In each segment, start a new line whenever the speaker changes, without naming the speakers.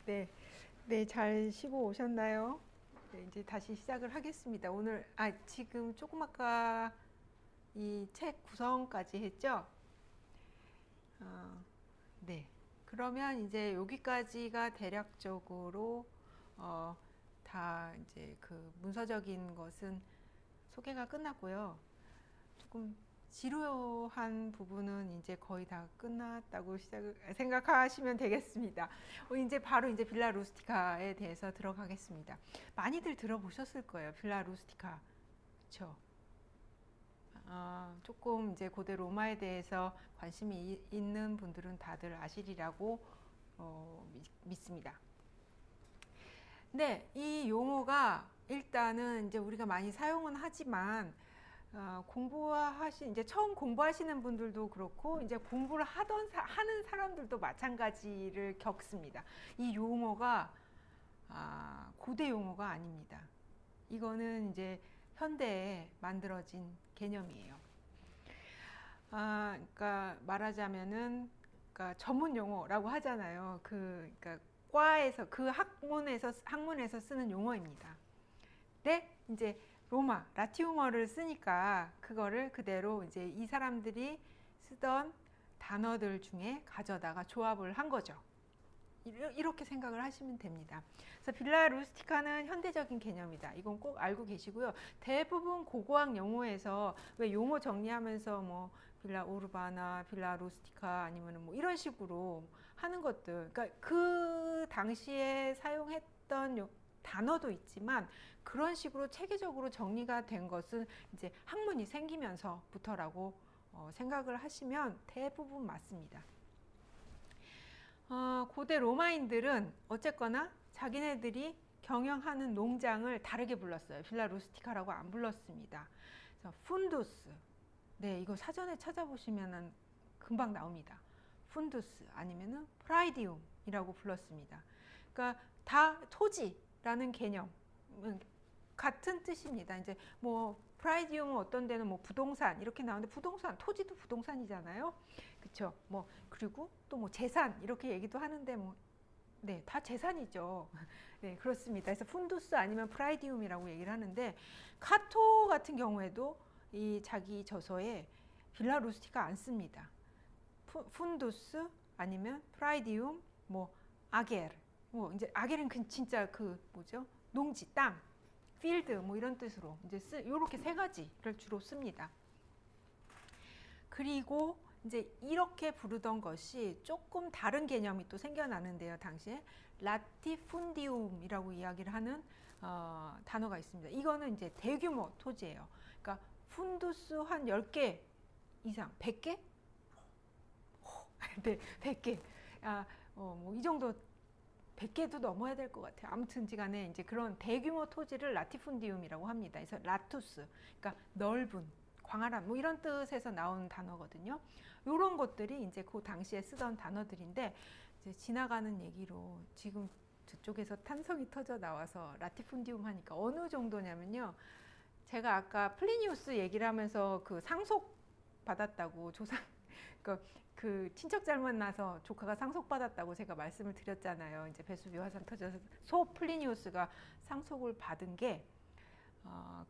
네, 네, 잘 쉬고 오셨나요? 네, 이제 다시 시작을 하겠습니다. 오늘, 지금 조금 아까 이 책 구성까지 했죠? 어, 네. 그러면 이제 여기까지가 대략적으로, 어, 다 이제 그 문서적인 것은 소개가 끝났고요. 조금 지루한 부분은 이제 거의 다 끝났다고 생각하시면 되겠습니다. 이제 바로 이제 빌라 루스티카에 대해서 들어가겠습니다. 많이들 들어보셨을 거예요. 빌라 루스티카. 그렇죠? 조금 이제 고대 로마에 대해서 관심이 있는 분들은 다들 아시리라고 믿습니다. 네, 이 용어가 일단은 이제 우리가 많이 사용은 하지만 공부하신 이제 처음 공부하시는 분들도 그렇고 이제 공부를 하는 사람들도 마찬가지를 겪습니다. 이 용어가 고대 용어가 아닙니다. 이거는 이제 현대에 만들어진 개념이에요. 그러니까 말하자면은 그러니까 전문 용어라고 하잖아요. 그러니까 과에서 그 학문에서 쓰는 용어입니다. 네, 이제 로마 라틴어를 쓰니까 그거를 그대로 이제 이 사람들이 쓰던 단어들 중에 가져다가 조합을 한 거죠. 이렇게 생각을 하시면 됩니다. 그래서 빌라 루스티카는 현대적인 개념이다. 이건 꼭 알고 계시고요. 대부분 고고학 용어에서 왜 용어 정리하면서 뭐 빌라 우르바나, 빌라 루스티카 아니면 뭐 이런 식으로 하는 것들. 그러니까 그 당시에 사용했던 단어도 있지만 그런 식으로 체계적으로 정리가 된 것은 이제 학문이 생기면서부터라고 생각을 하시면 대부분 맞습니다. 고대 로마인들은 어쨌거나 자기네들이 경영하는 농장을 다르게 불렀어요. 빌라 루스티카라고 안 불렀습니다. 그래서 푼두스. 네, 이거 사전에 찾아보시면 금방 나옵니다. 푼두스 아니면은 프라이디움이라고 불렀습니다. 그러니까 다 토지라는 개념 같은 뜻입니다. 이제 뭐 프라이디움은 어떤 데는 뭐 부동산 이렇게 나오는데 부동산 토지도 부동산이잖아요. 그렇죠? 뭐 그리고 또 뭐 재산 이렇게 얘기도 하는데 뭐 네, 다 재산이죠. 네, 그렇습니다. 그래서 푼두스 아니면 프라이디움이라고 얘기를 하는데 카토 같은 경우에도 이 자기 저서에 빌라 루스티카 안 씁니다. 푼두스 아니면 프라이디움 뭐 아겔 뭐 이제 아겔은 진짜 그 뭐죠? 농지 땅 필드 뭐 이런 뜻으로 이제 요렇게 세 가지를 주로 씁니다. 그리고 이제 이렇게 부르던 것이 조금 다른 개념이 또 생겨나는데요. 당시에 라티푼디움이라고 이야기를 하는 단어가 있습니다. 이거는 이제 대규모 토지예요. 그러니까 푼두스 한 10개 이상, 100개? 네, 100개. 뭐 이 정도 100개도 넘어야 될 것 같아요. 아무튼지 간에 이제 그런 대규모 토지를 라티푼디움이라고 합니다. 그래서 라투스, 그러니까 넓은, 광활한 뭐 이런 뜻에서 나온 단어거든요. 이런 것들이 이제 그 당시에 쓰던 단어들인데 이제 지나가는 얘기로 지금 저쪽에서 탄성이 터져 나와서 라티푼디움 하니까 어느 정도냐면요. 제가 아까 플리니우스 얘기를 하면서 그 상속 받았다고 그 친척 잘못 나서 조카가 상속받았다고 제가 말씀을 드렸잖아요. 이제 베수비 화산 터져서 소 플리니우스가 상속을 받은 게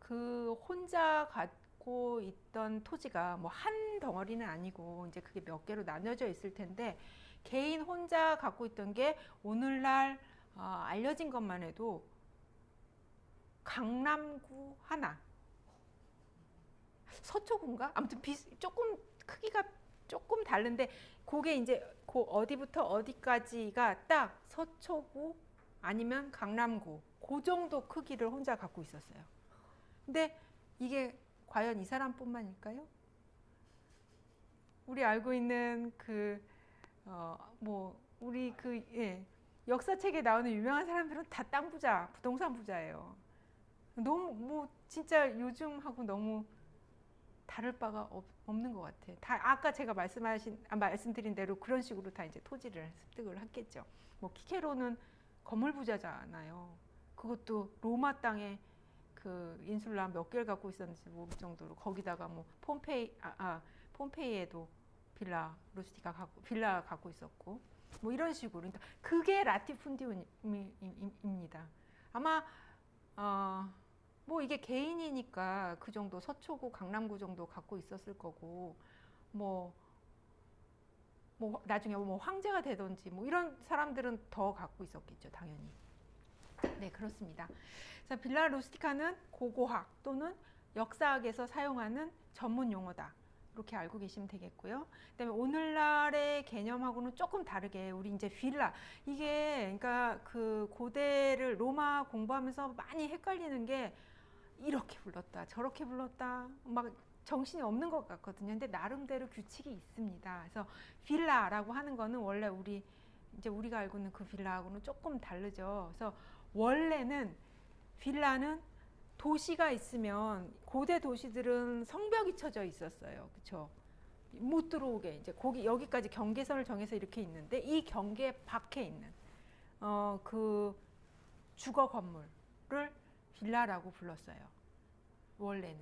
그 혼자 갖고 있던 토지가 뭐 한 덩어리는 아니고 이제 그게 몇 개로 나눠져 있을 텐데 개인 혼자 갖고 있던 게 오늘날 알려진 것만 해도 강남구 하나, 서초구인가? 아무튼 조금 크기가 조금 다른데 그게 이제 그 어디부터 어디까지가 딱 서초구 아니면 강남구 그 정도 크기를 혼자 갖고 있었어요. 근데 이게 과연 이 사람뿐만일까요? 우리 알고 있는 뭐 우리 예, 역사책에 나오는 유명한 사람들은 다 땅 부자, 부동산 부자예요. 너무 뭐 진짜 요즘하고 너무 다를 바가 없는 것 같아. 다 아까 제가 말씀드린 대로 그런 식으로 다 이제 토지를 습득을 했겠죠. 뭐 키케로는 건물 부자잖아요. 그것도 로마 땅에 그 인슐라 몇 개를 갖고 있었는지 모를 정도로 거기다가 뭐 폼페이에도 빌라 갖고 있었고 뭐 이런 식으로. 그러니까 그게 라티푼디움입니다. 아마 뭐 이게 개인이니까 그 정도 서초구 강남구 정도 갖고 있었을 거고 뭐 나중에 뭐 황제가 되든지 뭐 이런 사람들은 더 갖고 있었겠죠, 당연히. 네, 그렇습니다. 자, 빌라 루스티카는 고고학 또는 역사학에서 사용하는 전문 용어다. 이렇게 알고 계시면 되겠고요. 그다음에 오늘날의 개념하고는 조금 다르게 우리 이제 빌라, 이게 그러니까 그 고대를 로마 공부하면서 많이 헷갈리는 게 이렇게 불렀다 저렇게 불렀다 막 정신이 없는 것 같거든요. 근데 나름대로 규칙이 있습니다. 그래서 빌라라고 하는 거는 원래 우리가 알고 있는 그 빌라하고는 조금 다르죠. 그래서 원래는 빌라는 도시가 있으면 고대 도시들은 성벽이 쳐져 있었어요. 그렇죠? 못 들어오게 이제 여기까지 경계선을 정해서 이렇게 있는데 이 경계 밖에 있는 그 주거 건물을 빌라라고 불렀어요. 원래는.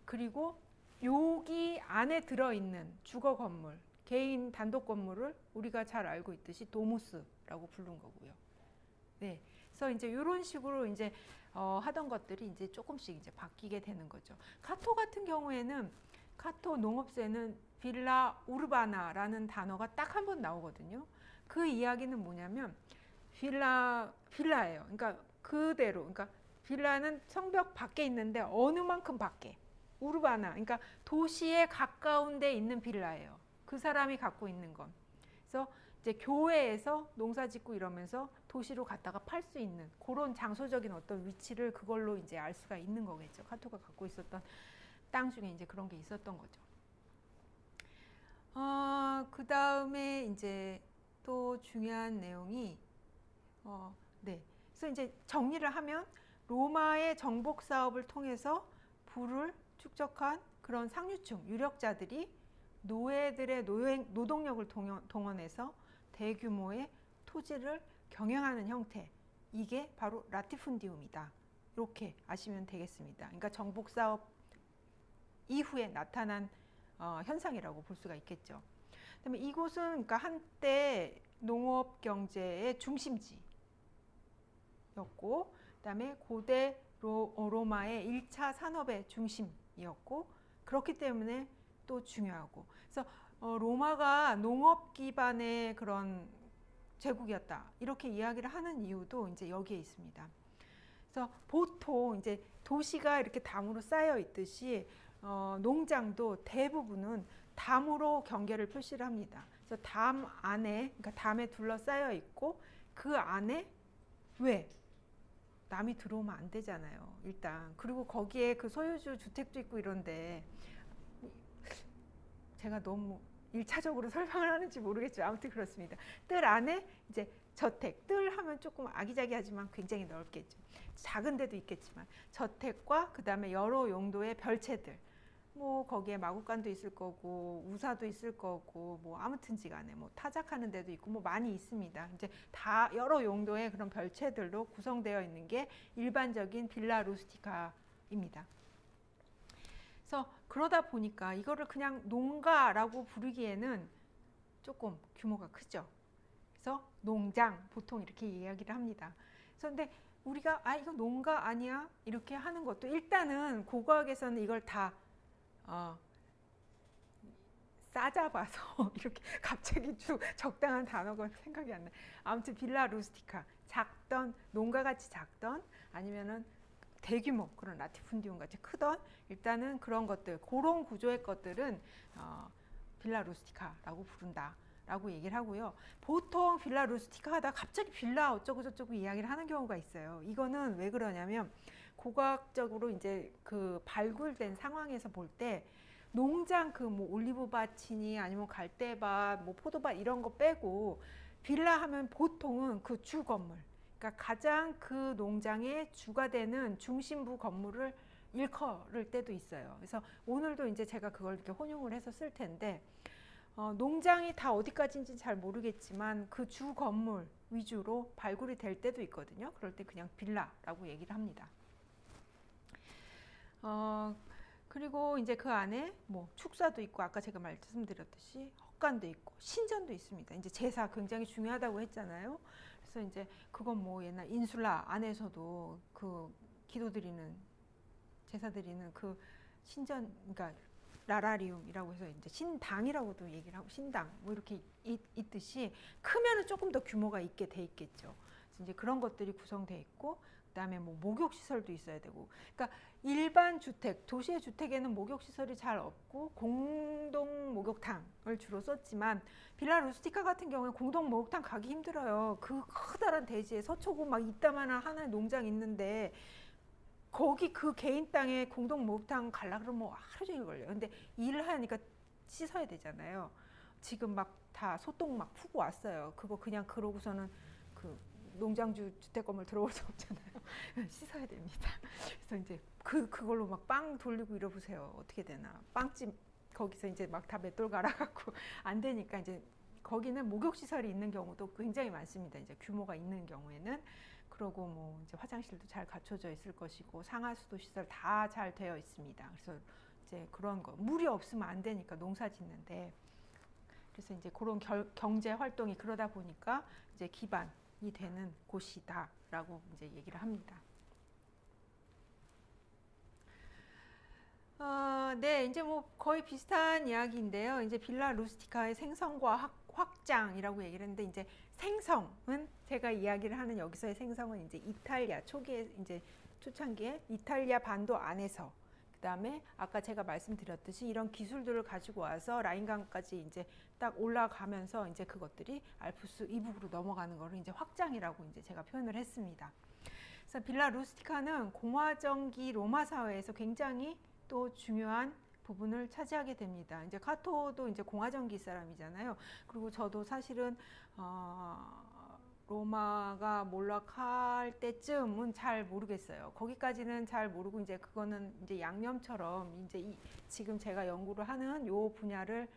그리고 여기 안에 들어있는 주거 건물, 개인 단독 건물을 우리가 잘 알고 있듯이 도무스라고 부른 거고요. 네. 그래서 이제 이런 식으로 이제 하던 것들이 이제 조금씩 이제 바뀌게 되는 거죠. 카토 같은 경우에는 카토 농업세는 빌라 우르바나라는 단어가 딱 한 번 나오거든요. 그 이야기는 뭐냐면 빌라예요. 그러니까 그대로. 그러니까 빌라는 성벽 밖에 있는데 어느 만큼 밖에. 우르바나. 그러니까 도시에 가까운 데 있는 빌라예요. 그 사람이 갖고 있는 건. 그래서 이제 교외에서 농사 짓고 이러면서 도시로 갔다가 팔 수 있는 그런 장소적인 어떤 위치를 그걸로 이제 알 수가 있는 거겠죠. 카토가 갖고 있었던 땅 중에 이제 그런 게 있었던 거죠. 그 다음에 이제 또 중요한 내용이 네. 그래서 이제 정리를 하면 로마의 정복 사업을 통해서 부를 축적한 그런 상류층 유력자들이 노예들의 노동력을 동원해서 대규모의 토지를 경영하는 형태, 이게 바로 라티푼디움이다. 이렇게 아시면 되겠습니다. 그러니까 정복 사업 이후에 나타난 현상이라고 볼 수가 있겠죠. 그다음에 이곳은 그러니까 한때 농업 경제의 중심지였고, 그다음에 고대 로마의 1차 산업의 중심이었고, 그렇기 때문에 또 중요하고. 그래서 로마가 농업 기반의 그런 제국이었다. 이렇게 이야기를 하는 이유도 이제 여기에 있습니다. 그래서 보통 이제 도시가 이렇게 담으로 쌓여 있듯이 농장도 대부분은 담으로 경계를 표시를 합니다. 그래서 담 안에, 그러니까 담에 둘러싸여 있고 그 안에 왜? 남이 들어오면 안 되잖아요. 일단. 그리고 거기에 그 소유주 주택도 있고 이런데 제가 너무 1차적으로 설명을 하는지 모르겠죠. 아무튼 그렇습니다. 뜰 안에 이제 저택, 뜰 하면 조금 아기자기하지만 굉장히 넓겠죠. 작은 데도 있겠지만 저택과 그 다음에 여러 용도의 별채들, 뭐 거기에 마구간도 있을 거고 우사도 있을 거고 뭐 아무튼지 간에 뭐 타작하는 데도 있고 뭐 많이 있습니다. 이제 다 여러 용도의 그런 별채들로 구성되어 있는 게 일반적인 빌라 루스티카입니다. 그래서 그러다 보니까 이거를 그냥 농가라고 부르기에는 조금 규모가 크죠. 그래서 농장 보통 이렇게 이야기를 합니다. 그래서 근데 우리가 이거 농가 아니야? 이렇게 하는 것도 일단은 고고학에서는 이걸 다 싸잡아서 이렇게 갑자기 쭉 적당한 단어가 생각이 안 나. 아무튼 빌라 루스티카, 작던 농가같이 작던 아니면은 대규모 그런 라티푼디움 같이 크던 일단은 그런 것들, 그런 구조의 것들은 빌라 루스티카라고 부른다라고 얘기를 하고요. 보통 빌라 루스티카 하다 갑자기 빌라 어쩌고 저쩌고 이야기를 하는 경우가 있어요. 이거는 왜 그러냐면 고고학적으로 이제 그 발굴된 상황에서 볼 때 농장 그 뭐 올리브밭이니 아니면 갈대밭, 뭐 포도밭 이런 거 빼고 빌라 하면 보통은 그 주 건물, 그러니까 가장 그 농장의 주가 되는 중심부 건물을 일컬을 때도 있어요. 그래서 오늘도 이제 제가 그걸 이렇게 혼용을 해서 쓸 텐데 농장이 다 어디까지인지 잘 모르겠지만 그 주 건물 위주로 발굴이 될 때도 있거든요. 그럴 때 그냥 빌라라고 얘기를 합니다. 그리고 이제 그 안에 뭐 축사도 있고 아까 제가 말씀드렸듯이 헛간도 있고 신전도 있습니다. 이제 제사 굉장히 중요하다고 했잖아요. 그래서 이제 그건 뭐 옛날 인슐라 안에서도 그 기도드리는 제사 드리는 그 신전, 그러니까 라라리움이라고 해서 이제 신당이라고도 얘기를 하고 신당 뭐 이렇게 있듯이 크면은 조금 더 규모가 있게 돼 있겠죠. 그래서 이제 그런 것들이 구성돼 있고 그다음에 뭐 목욕 시설도 있어야 되고, 그러니까 일반 주택, 도시의 주택에는 목욕 시설이 잘 없고 공동 목욕탕을 주로 썼지만 빌라 루스티카 같은 경우에 공동 목욕탕 가기 힘들어요. 그 커다란 대지에 서초구 막 이따만한 하나의 농장 있는데 거기 그 개인 땅에 공동 목욕탕 갈라 그러면 뭐 하루 종일 걸려요. 근데 일을 하니까 씻어야 되잖아요. 지금 막 다 소똥 막 푸고 왔어요. 그거 그냥 그러고서는 그 농장주 주택 건물 들어올 수 없잖아요. 씻어야 됩니다. 그래서 이제 그걸로 막 빵 돌리고 이러보세요. 어떻게 되나. 빵집 거기서 이제 막 다 맷돌 갈아갖고 안 되니까 이제 거기는 목욕 시설이 있는 경우도 굉장히 많습니다. 이제 규모가 있는 경우에는. 그러고 뭐 이제 화장실도 잘 갖춰져 있을 것이고 상하수도 시설 다 잘 되어 있습니다. 그래서 이제 그런 거 물이 없으면 안 되니까 농사 짓는데, 그래서 이제 그런 경제 활동이 그러다 보니까 이제 기반이 되는 곳이다라고 이제 얘기를 합니다. 네, 이제 뭐 거의 비슷한 이야기인데요. 이제 빌라 루스티카의 생성과 확장이라고 얘기를 했는데, 이제 생성은 제가 이야기를 하는 여기서의 생성은 이제 이탈리아 초기에 이제 초창기에 이탈리아 반도 안에서, 그다음에 아까 제가 말씀드렸듯이 이런 기술들을 가지고 와서 라인강까지 이제 딱 올라가면서 이제 그것들이 알프스 이북으로 넘어가는 거를 이제 확장이라고 이제 제가 표현을 했습니다. 그래서 빌라 루스티카는 공화정기 로마 사회에서 굉장히 또 중요한 부분을 차지하게 됩니다. 이제 카토도 이제 공화정기 사람이잖아요. 그리고 저도 사실은 로마가 몰락할 때쯤은 잘 모르겠어요. 거기까지는 잘 모르고 이제 그거는 이제 양념처럼 이제 지금 제가 연구를 하는 요 분야를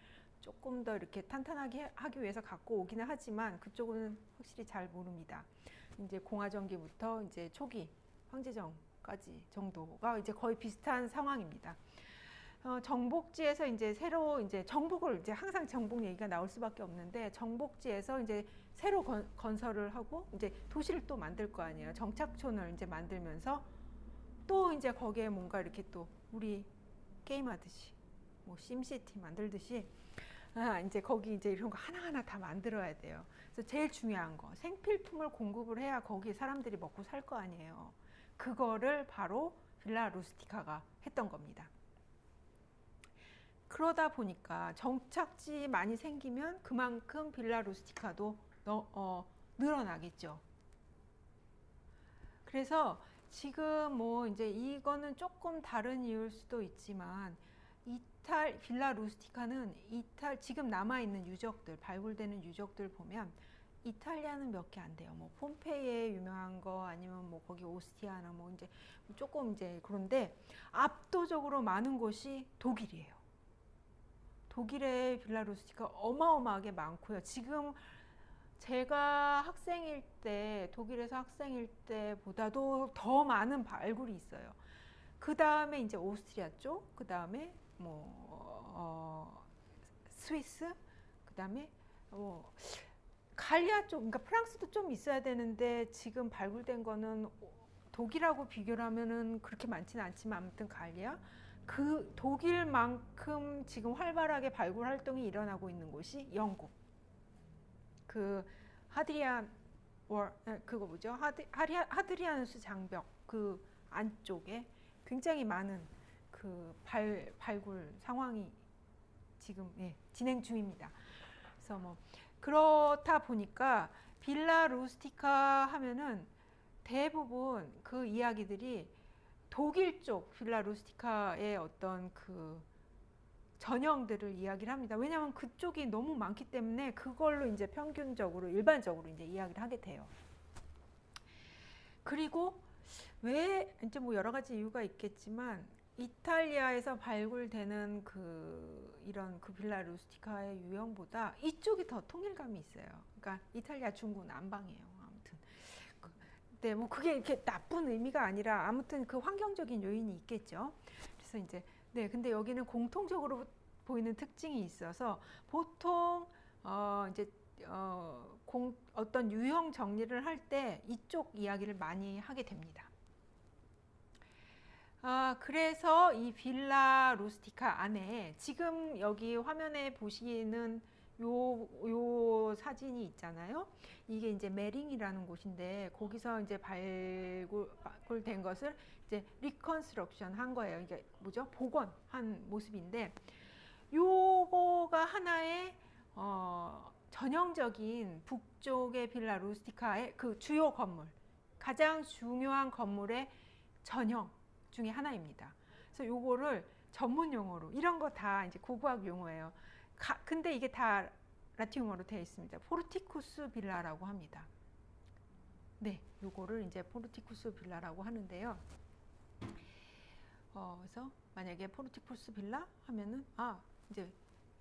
조금 더 이렇게 탄탄하게 하기 위해서 갖고 오기는 하지만 그쪽은 확실히 잘 모릅니다. 이제 공화정기부터 이제 초기 황제정까지 정도가 이제 거의 비슷한 상황입니다. 정복지에서 이제 새로 이제 정복을 이제 항상 정복 얘기가 나올 수밖에 없는데, 정복지에서 이제 새로 건설을 하고 이제 도시를 또 만들 거 아니에요. 정착촌을 이제 만들면서 또 이제 거기에 뭔가 이렇게 또 우리 게임하듯이 뭐 심시티 만들듯이 이제 거기 이제 이런 거 하나하나 다 만들어야 돼요. 그래서 제일 중요한 거 생필품을 공급을 해야 거기 사람들이 먹고 살 거 아니에요. 그거를 바로 빌라 루스티카가 했던 겁니다. 그러다 보니까 정착지 많이 생기면 그만큼 빌라 루스티카도 늘어나겠죠. 그래서 지금 뭐 이제 이거는 조금 다른 이유일 수도 있지만 빌라 루스티카는 지금 남아있는 유적들, 발굴되는 유적들 보면 이탈리아는 몇 개 안 돼요. 뭐 폼페이에 유명한 거 아니면 뭐 거기 오스티아나 뭐 이제 조금 이제 그런데 압도적으로 많은 곳이 독일이에요. 독일의 빌라 루스티카 어마어마하게 많고요. 지금 제가 학생일 때, 독일에서 학생일 때보다도 더 많은 발굴이 있어요. 그 다음에 이제 오스트리아 쪽, 그 다음에 뭐 스위스, 그 다음에 갈리아 쪽, 그러니까 프랑스도 좀 있어야 되는데 지금 발굴된 거는 독일하고 비교를 하면은 그렇게 많지는 않지만 아무튼 갈리아, 그 독일만큼 지금 활발하게 발굴 활동이 일어나고 있는 곳이 영국. 그 그거 뭐죠? 하드리아누스 장벽 그 안쪽에 굉장히 많은 그 발굴 상황이 지금 진행 중입니다. 그래서 뭐 그렇다 보니까 빌라 루스티카 하면은 대부분 그 이야기들이 독일 쪽 빌라 루스티카의 어떤 그 전형들을 이야기를 합니다. 왜냐하면 그쪽이 너무 많기 때문에 그걸로 이제 평균적으로 일반적으로 이제 이야기를 하게 돼요. 그리고 왜 이제 뭐 여러 가지 이유가 있겠지만 이탈리아에서 발굴되는 이런 빌라 루스티카의 유형보다 이쪽이 더 통일감이 있어요. 그러니까 이탈리아 중부 남방이에요. 아무튼 뭐 그게 이렇게 나쁜 의미가 아니라 아무튼 그 환경적인 요인이 있겠죠. 그래서 이제 네, 근데 여기는 공통적으로 보이는 특징이 있어서 보통 이제 어떤 유형 정리를 할 때 이쪽 이야기를 많이 하게 됩니다. 그래서 이 빌라 루스티카 안에 지금 여기 화면에 보시는 요 사진이 있잖아요. 이게 이제 메링이라는 곳인데 거기서 이제 발굴된 것을 이제 리컨스트럭션 한 거예요. 이게 뭐죠? 복원한 모습인데 요거가 하나의 전형적인 북쪽의 빌라 루스티카의 그 주요 건물, 가장 중요한 건물의 전형 중에 하나입니다. 그래서 요거를 전문 용어로 이런 거 다 이제 고고학 용어예요. 근데 이게 다 라틴어로 되어 있습니다. 포르티쿠스 빌라라고 합니다. 네, 요거를 이제 포르티쿠스 빌라라고 하는데요. 그래서 만약에 포르티쿠스 빌라 하면은 이제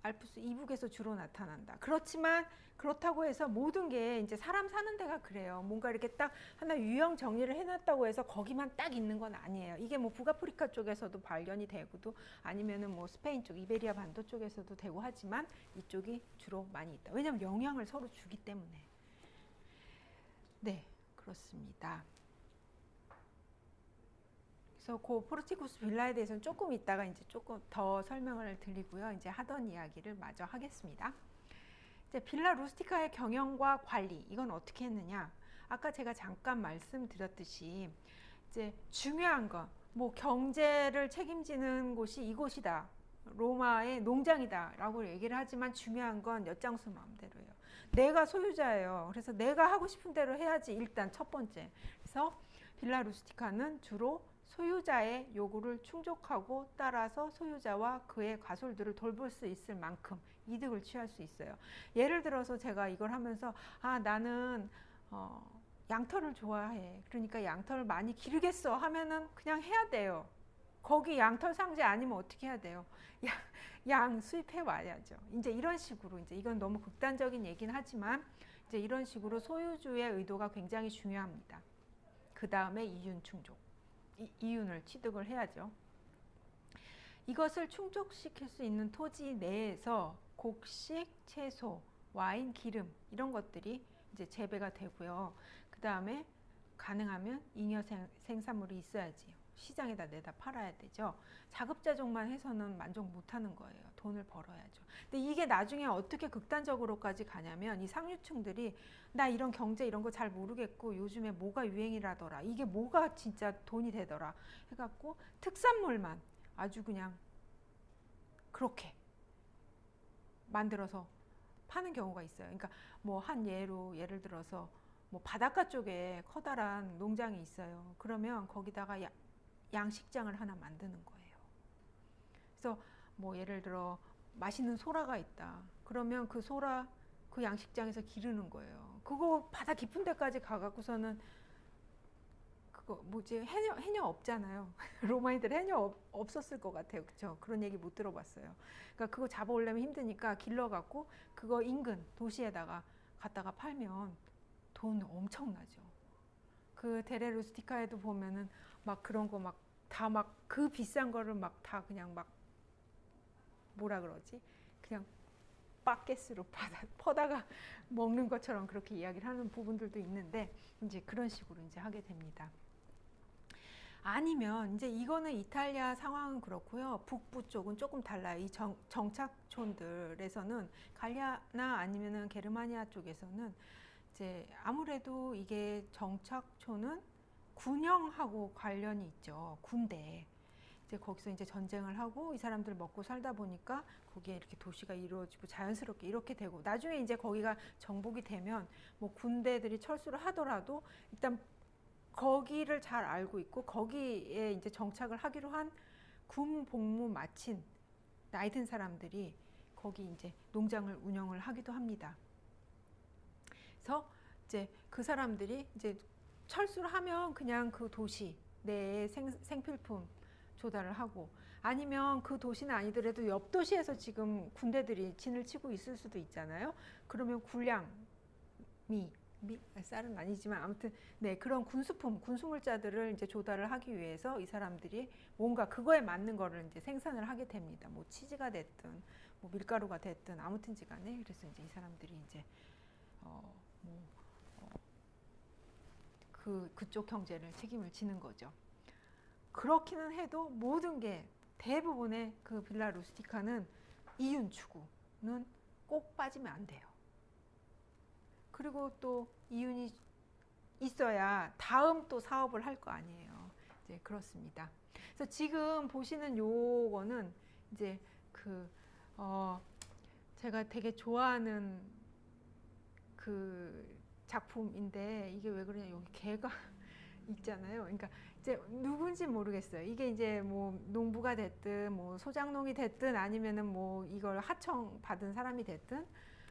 알프스 이북에서 주로 나타난다. 그렇지만 그렇다고 해서 모든 게 이제 사람 사는 데가 그래요. 뭔가 이렇게 딱 하나 유형 정리를 해놨다고 해서 거기만 딱 있는 건 아니에요. 이게 뭐 북아프리카 쪽에서도 발견이 되고도 아니면은 뭐 스페인 쪽, 이베리아 반도 쪽에서도 되고 하지만 이쪽이 주로 많이 있다. 왜냐하면 영향을 서로 주기 때문에. 네, 그렇습니다. 그래서 그 포르티쿠스 빌라에 대해서는 조금 이따가 이제 조금 더 설명을 드리고요. 이제 하던 이야기를 마저 하겠습니다. 이제 빌라 루스티카의 경영과 관리 이건 어떻게 했느냐? 아까 제가 잠깐 말씀드렸듯이 이제 중요한 건 뭐 경제를 책임지는 곳이 이곳이다. 로마의 농장이다라고 얘기를 하지만 중요한 건 엿장수 마음대로예요. 내가 소유자예요. 그래서 내가 하고 싶은 대로 해야지 일단 첫 번째. 그래서 빌라 루스티카는 주로 소유자의 요구를 충족하고 따라서 소유자와 그의 가솔들을 돌볼 수 있을 만큼 이득을 취할 수 있어요. 예를 들어서 제가 이걸 하면서 나는 양털을 좋아해. 그러니까 양털을 많이 기르겠어 하면은 그냥 해야 돼요. 거기 양털 상자 아니면 어떻게 해야 돼요? 양 수입해 와야죠. 이제 이런 식으로 이제 이건 너무 극단적인 얘기는 하지만 이제 이런 식으로 소유주의 의도가 굉장히 중요합니다. 그 다음에 이윤 충족. 이윤을 취득을 해야죠. 이것을 충족시킬 수 있는 토지 내에서 곡식, 채소, 와인, 기름 이런 것들이 이제 재배가 되고요. 그 다음에 가능하면 잉여 생산물이 있어야지 시장에다 내다 팔아야 되죠. 자급자족만 해서는 만족 못하는 거예요. 돈을 벌어야죠. 근데 이게 나중에 어떻게 극단적으로까지 가냐면 이 상류층들이 나 이런 경제 이런 거 잘 모르겠고 요즘에 뭐가 유행이라더라. 이게 뭐가 진짜 돈이 되더라. 해갖고 특산물만 아주 그냥 그렇게 만들어서 파는 경우가 있어요. 그러니까 뭐 한 예를 들어서 뭐 바닷가 쪽에 커다란 농장이 있어요. 그러면 거기다가 양식장을 하나 만드는 거예요. 그래서 뭐 예를 들어 맛있는 소라가 있다. 그러면 그 소라 그 양식장에서 기르는 거예요. 그거 바다 깊은 데까지 가갖고서는 그거 뭐지 해녀 없잖아요. 로마인들 해녀 없었을 것 같아요. 그렇죠? 그런 얘기 못 들어봤어요. 그러니까 그거 잡아오려면 힘드니까 길러갖고 그거 인근 도시에다가 갖다가 팔면 돈 엄청나죠. 그 데레 루스티카에도 보면은 막 그런 거 막 다 막 그 비싼 거를 막 다 그냥 막 뭐라 그러지? 그냥 바켓으로 퍼다가 먹는 것처럼 그렇게 이야기를 하는 부분들도 있는데 이제 그런 식으로 이제 하게 됩니다. 아니면 이제 이거는 이탈리아 상황은 그렇고요. 북부 쪽은 조금 달라요. 이 정착촌들에서는 갈리아나 아니면은 게르마니아 쪽에서는 이제 아무래도 이게 정착촌은 군영하고 관련이 있죠. 군대. 이제 거기서 이제 전쟁을 하고 이 사람들 먹고 살다 보니까 거기에 이렇게 도시가 이루어지고 자연스럽게 이렇게 되고 나중에 이제 거기가 정복이 되면 뭐 군대들이 철수를 하더라도 일단 거기를 잘 알고 있고 거기에 이제 정착을 하기로 한 군 복무 마친 나이 든 사람들이 거기 이제 농장을 운영을 하기도 합니다. 그래서 이제 그 사람들이 이제 철수를 하면 그냥 그 도시 내에 생필품 조달을 하고 아니면 그 도시는 아니더라도 옆 도시에서 지금 군대들이 진을 치고 있을 수도 있잖아요. 그러면 군량미 쌀은 아니지만 아무튼 네 그런 군수품, 군수물자들을 이제 조달을 하기 위해서 이 사람들이 뭔가 그거에 맞는 거를 이제 생산을 하게 됩니다. 뭐 치즈가 됐든 뭐 밀가루가 됐든 아무튼지간에 그래서 이제 이 사람들이 이제 뭐 그쪽 경제를 책임을 지는 거죠. 그렇기는 해도 모든 게 대부분의 그 빌라 루스티카는 이윤 추구는 꼭 빠지면 안 돼요. 그리고 또 이윤이 있어야 다음 또 사업을 할 거 아니에요. 이제 그렇습니다. 그래서 지금 보시는 요거는 이제 제가 되게 좋아하는 그 작품인데 이게 왜 그러냐 여기 개가 있잖아요. 그러니까 이제 누군지 모르겠어요. 이게 이제 뭐 농부가 됐든 뭐 소작농이 됐든 아니면은 뭐 이걸 하청 받은 사람이 됐든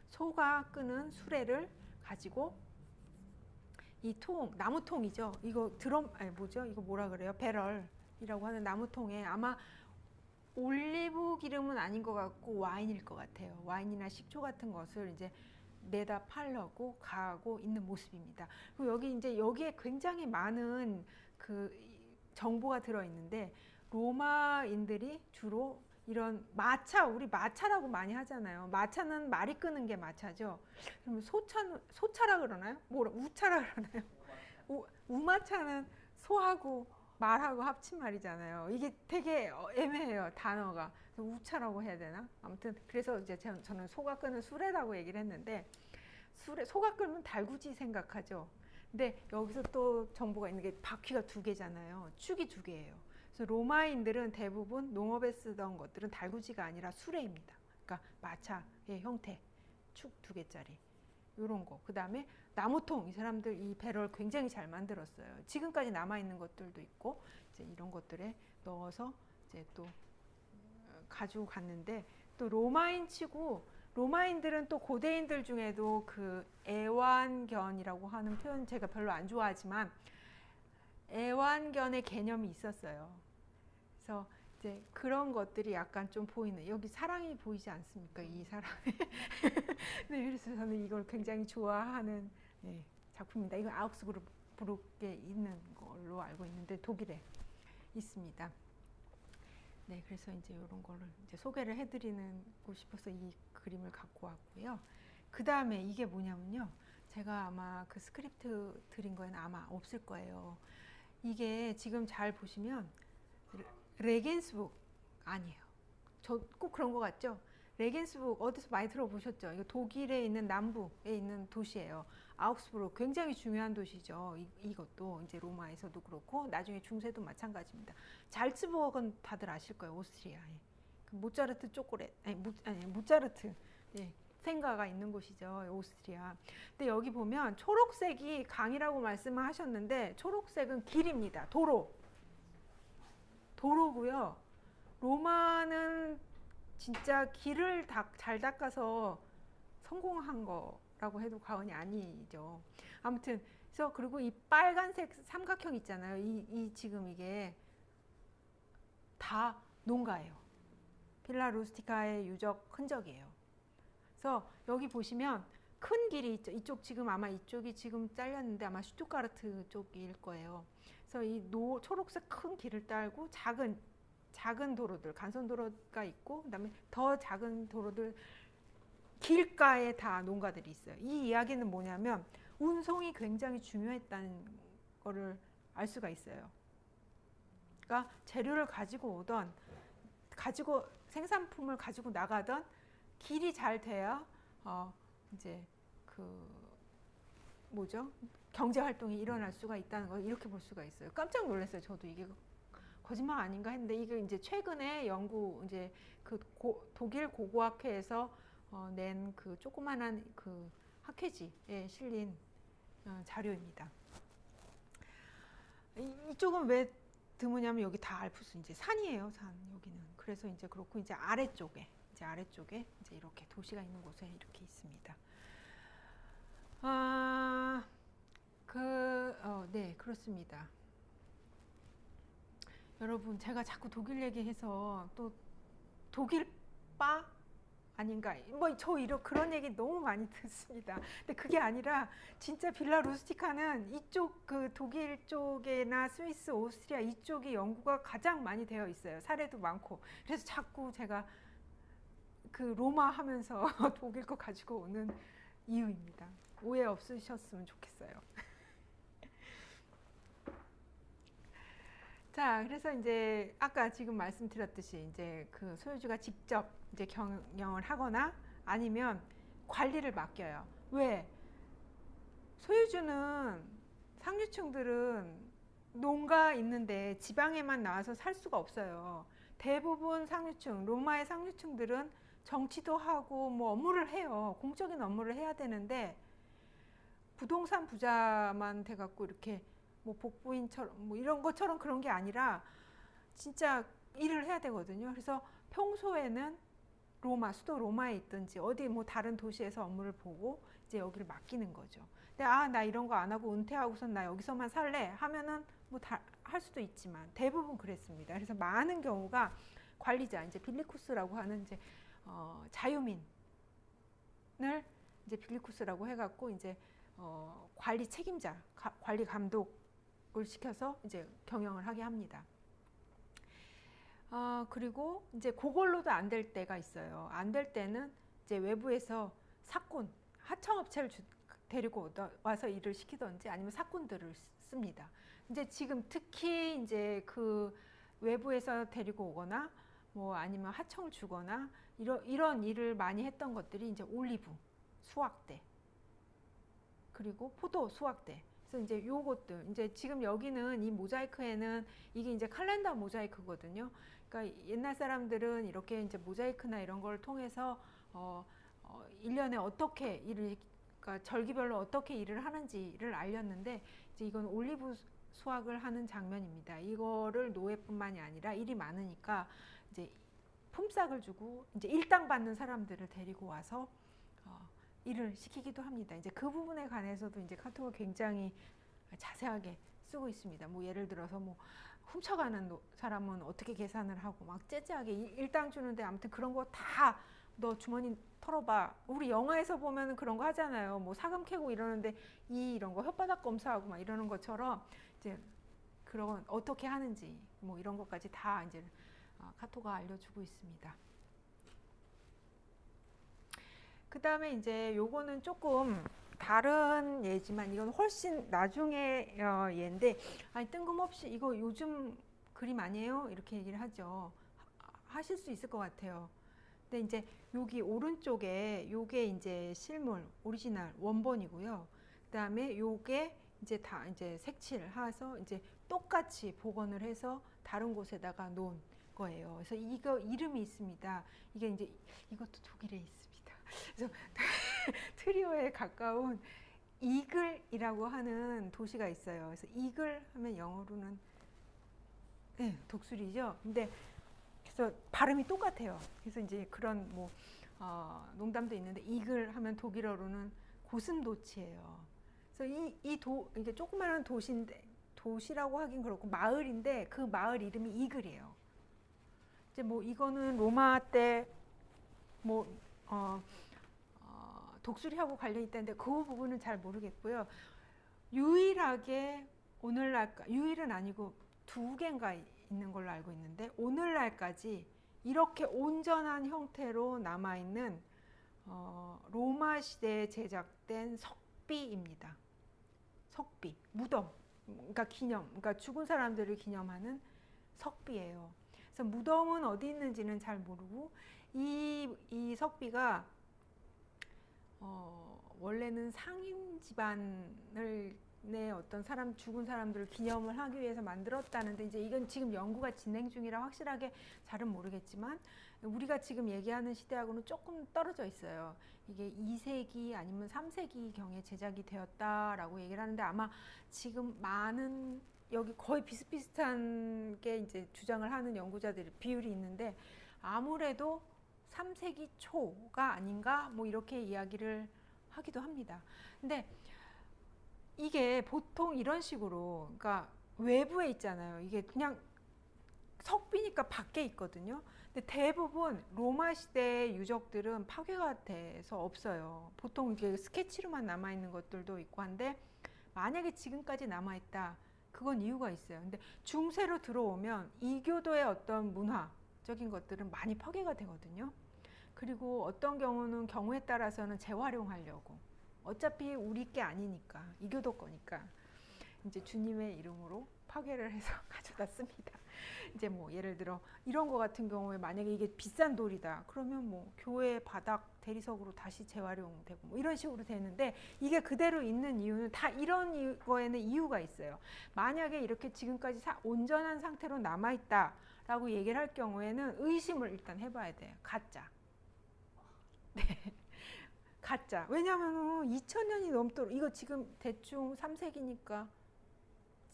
소가 끄는 수레를 가지고 이 나무통이죠. 이거 아니 뭐죠? 이거 뭐라 그래요? 배럴이라고 하는 나무통에 아마 올리브 기름은 아닌 것 같고 와인일 것 같아요. 와인이나 식초 같은 것을 이제 내다 팔려고 가고 있는 모습입니다. 그리고 여기에 굉장히 많은 그 정보가 들어 있는데 로마인들이 주로 이런 우리 마차라고 많이 하잖아요. 마차는 말이 끄는 게 마차죠. 그러면 소차라 그러나요? 우차라 그러나요? 우마차는 소하고 말하고 합친 말이잖아요. 이게 되게 애매해요, 단어가. 우차라고 해야 되나? 아무튼 그래서 이제 저는 소가 끄는 수레라고 얘기를 했는데 소가 끌면 달구지 생각하죠. 근데 여기서 또 정보가 있는 게 바퀴가 2개잖아요. 축이 2개예요. 그래서 로마인들은 대부분 농업에 쓰던 것들은 달구지가 아니라 수레입니다. 그러니까 마차의 형태, 축 2개짜리 이런 거. 그 다음에 나무통, 이 사람들 이 배럴 굉장히 잘 만들었어요. 지금까지 남아 있는 것들도 있고 이제 이런 것들에 넣어서 이제 또 가지고 갔는데 또 로마인들은 또 고대인들 중에도 그 애완견이라고 하는 표현 제가 별로 안 좋아하지만 애완견의 개념이 있었어요. 그래서 이제 그런 것들이 약간 좀 보이는, 여기 사랑이 보이지 않습니까? 이 사람의 네, 그래서 저는 이걸 굉장히 좋아하는 네, 작품입니다. 이건 아우크스부르크에 있는 걸로 알고 있는데 독일에 있습니다. 네, 그래서 이제 이런 거를 이제 소개를 해드리고 싶어서 이 그림을 갖고 왔고요. 그 다음에 이게 뭐냐면요. 제가 아마 그 스크립트 드린 거에는 아마 없을 거예요. 이게 지금 잘 보시면 레겐스북 아니에요. 저 꼭 그런 거 같죠? 레겐스북 어디서 많이 들어보셨죠? 이거 독일에 있는 남부에 있는 도시예요. 아우크스부르크 굉장히 중요한 도시죠. 이것도 이제 로마에서도 그렇고 나중에 중세도 마찬가지입니다. 잘츠부르크는 다들 아실 거예요. 오스트리아에. 그 모차르트 초콜릿 아니 모차르트 예, 생가가 있는 곳이죠. 오스트리아. 근데 여기 보면 초록색이 강이라고 말씀을 하셨는데 초록색은 길입니다. 도로고요. 로마는 진짜 길을 잘 닦아서 성공한 거라고 해도 과언이 아니죠. 아무튼 그래서 그리고 이 빨간색 삼각형 있잖아요. 지금 이게 다 농가예요. 빌라 루스티카의 유적 흔적이에요. 그래서 여기 보시면 큰 길이 있죠. 이쪽 지금 아마 이쪽이 지금 잘렸는데 아마 슈투가르트 쪽일 거예요. 그래서 이 초록색 큰 길을 딸고 작은 도로들, 간선도로가 있고 그다음에 더 작은 도로들 길가에 다 농가들이 있어요. 이 이야기는 뭐냐면 운송이 굉장히 중요했다는 거를 알 수가 있어요. 그러니까 재료를 생산품을 가지고 나가던 길이 잘 돼야 이제 경제 활동이 일어날 수가 있다는 걸 이렇게 볼 수가 있어요. 깜짝 놀랐어요. 저도 이게 거짓말 아닌가 했는데 이게 이제 최근에 이제 독일 고고학회에서 낸 그 조그만한 그 학회지에 실린 자료입니다. 이쪽은 왜 드무냐면 여기 다 알프스 이제 산이에요. 산 여기는. 그래서 이제 그렇고 이제 아래쪽에 이제 이렇게 도시가 있는 곳에 이렇게 있습니다. 네, 그렇습니다. 여러분, 제가 자꾸 독일 얘기해서 또 독일 바 아닌가. 뭐 저 이런 그런 얘기 너무 많이 듣습니다. 근데 그게 아니라 진짜 빌라 루스티카는 이쪽 그 독일 쪽이나 스위스, 오스트리아 이쪽이 연구가 가장 많이 되어 있어요. 사례도 많고. 그래서 자꾸 제가 그 로마 하면서 독일 거 가지고 오는 이유입니다. 오해 없으셨으면 좋겠어요. 자, 그래서 이제 아까 지금 말씀드렸듯이 이제 그 소유주가 직접 이제 경영을 하거나 아니면 관리를 맡겨요. 왜? 소유주는 상류층들은 농가 있는데 지방에만 나와서 살 수가 없어요. 대부분 상류층, 로마의 상류층들은 정치도 하고 뭐 업무를 해요. 공적인 업무를 해야 되는데 부동산 부자만 돼갖고 이렇게 뭐 복부인처럼 뭐 이런 것처럼 그런 게 아니라 진짜 일을 해야 되거든요. 그래서 평소에는 로마, 수도 로마에 있든지 어디 뭐 다른 도시에서 업무를 보고 이제 여기를 맡기는 거죠. 근데 나 이런 거 안 하고 은퇴하고선 나 여기서만 살래 하면은 뭐 다 할 수도 있지만 대부분 그랬습니다. 그래서 많은 경우가 관리자, 이제 빌리쿠스라고 하는 이제 자유민을 이제 빌리쿠스라고 해갖고 이제 관리 책임자, 관리 감독을 시켜서 이제 경영을 하게 합니다. 그리고 이제 그걸로도 안 될 때가 있어요. 안 될 때는 이제 외부에서 사꾼, 하청업체를 데리고 와서 일을 시키던지 아니면 사꾼들을 씁니다. 이제 지금 특히 이제 그 외부에서 데리고 오거나 뭐 아니면 하청을 주거나 이런 일을 많이 했던 것들이 이제 올리브 수확대 그리고 포도 수확대. 그래서 이제 요것들 이제 지금 여기는 이 모자이크에는 이게 이제 칼렌더 모자이크거든요. 그러니까 옛날 사람들은 이렇게 이제 모자이크나 이런 걸 통해서 1년에 어떻게 일을 그러니까 절기별로 어떻게 일을 하는지를 알렸는데 이제 이건 올리브 수확을 하는 장면입니다. 이거를 노예뿐만이 아니라 일이 많으니까 이제 품삯을 주고 이제 일당 받는 사람들을 데리고 와서 일을 시키기도 합니다. 이제 그 부분에 관해서도 이제 카톡을 굉장히 자세하게 쓰고 있습니다. 뭐 예를 들어서 뭐 훔쳐가는 사람은 어떻게 계산을 하고 막 째째하게 일당 주는데 아무튼 그런 거 다 너 주머니 털어봐. 우리 영화에서 보면 그런 거 하잖아요. 뭐 사금 캐고 이러는데 이런 거 혓바닥 검사하고 막 이러는 것처럼 이제 그런 어떻게 하는지 뭐 이런 것까지 다 이제 카톡가 알려주고 있습니다. 그 다음에 이제 요거는 조금 다른 예지만 이건 훨씬 나중에 예인데 아니 뜬금없이 이거 요즘 그림 아니에요? 이렇게 얘기를 하죠. 하실 수 있을 것 같아요. 근데 이제 여기 오른쪽에 요게 이제 실물 오리지널 원본이고요. 그 다음에 요게 이제 다 이제 색칠해서 이제 똑같이 복원을 해서 다른 곳에다가 놓은 거예요. 그래서 이거 이름이 있습니다. 이게 이제 이것도 독일에 있습니다. 그래서 트리오에 가까운 이글이라고 하는 도시가 있어요. 그래서 이글 하면 영어로는 네, 독수리죠. 근데 그래서 발음이 똑같아요. 그래서 이제 그런 뭐 농담도 있는데 이글 하면 독일어로는 고슴도치예요. 그래서 이게 조그마한 도시인데 도시라고 하긴 그렇고 마을인데 그 마을 이름이 이글이에요. 이제 뭐 이거는 로마 때 뭐 독수리하고 관련 있다는데 그 부분은 잘 모르겠고요. 유일하게 오늘날까 유일은 아니고 2개인가 있는 걸로 알고 있는데 오늘날까지 이렇게 온전한 형태로 남아있는 로마 시대에 제작된 석비입니다. 석비, 무덤, 그러니까 기념, 그러니까 죽은 사람들을 기념하는 석비예요. 그래서 무덤은 어디 있는지는 잘 모르고 이 석비가 원래는 상인 집안을 내 어떤 사람 죽은 사람들을 기념을 하기 위해서 만들었다는데 이제 이건 지금 연구가 진행 중이라 확실하게 잘은 모르겠지만 우리가 지금 얘기하는 시대하고는 조금 떨어져 있어요. 이게 2세기 아니면 3세기 경에 제작이 되었다라고 얘기를 하는데 아마 지금 많은 여기 거의 비슷비슷한 게 이제 주장을 하는 연구자들이 비율이 있는데 아무래도 3세기 초가 아닌가 뭐 이렇게 이야기를 하기도 합니다. 근데 이게 보통 이런 식으로 그러니까 외부에 있잖아요. 이게 그냥 석비니까 밖에 있거든요. 근데 대부분 로마 시대의 유적들은 파괴가 돼서 없어요. 보통 이게 스케치로만 남아 있는 것들도 있고 한데 만약에 지금까지 남아 있다. 그건 이유가 있어요. 근데 중세로 들어오면 이교도의 어떤 문화적인 것들은 많이 파괴가 되거든요. 그리고 어떤 경우는 경우에 따라서는 재활용하려고. 어차피 우리 게 아니니까 이교도 거니까 이제 주님의 이름으로 파괴를 해서 가져다 씁니다. 이제 뭐 예를 들어 이런 거 같은 경우에 만약에 이게 비싼 돌이다 그러면 뭐 교회 바닥 대리석으로 다시 재활용되고 뭐 이런 식으로 되는데, 이게 그대로 있는 이유는 다 이런 거에는 이유가 있어요. 만약에 이렇게 지금까지 온전한 상태로 남아있다 라고 얘기를 할 경우에는 의심을 일단 해봐야 돼요. 가짜. 네. 가짜. 왜냐하면 2000년이 넘도록, 이거 지금 대충 3세기니까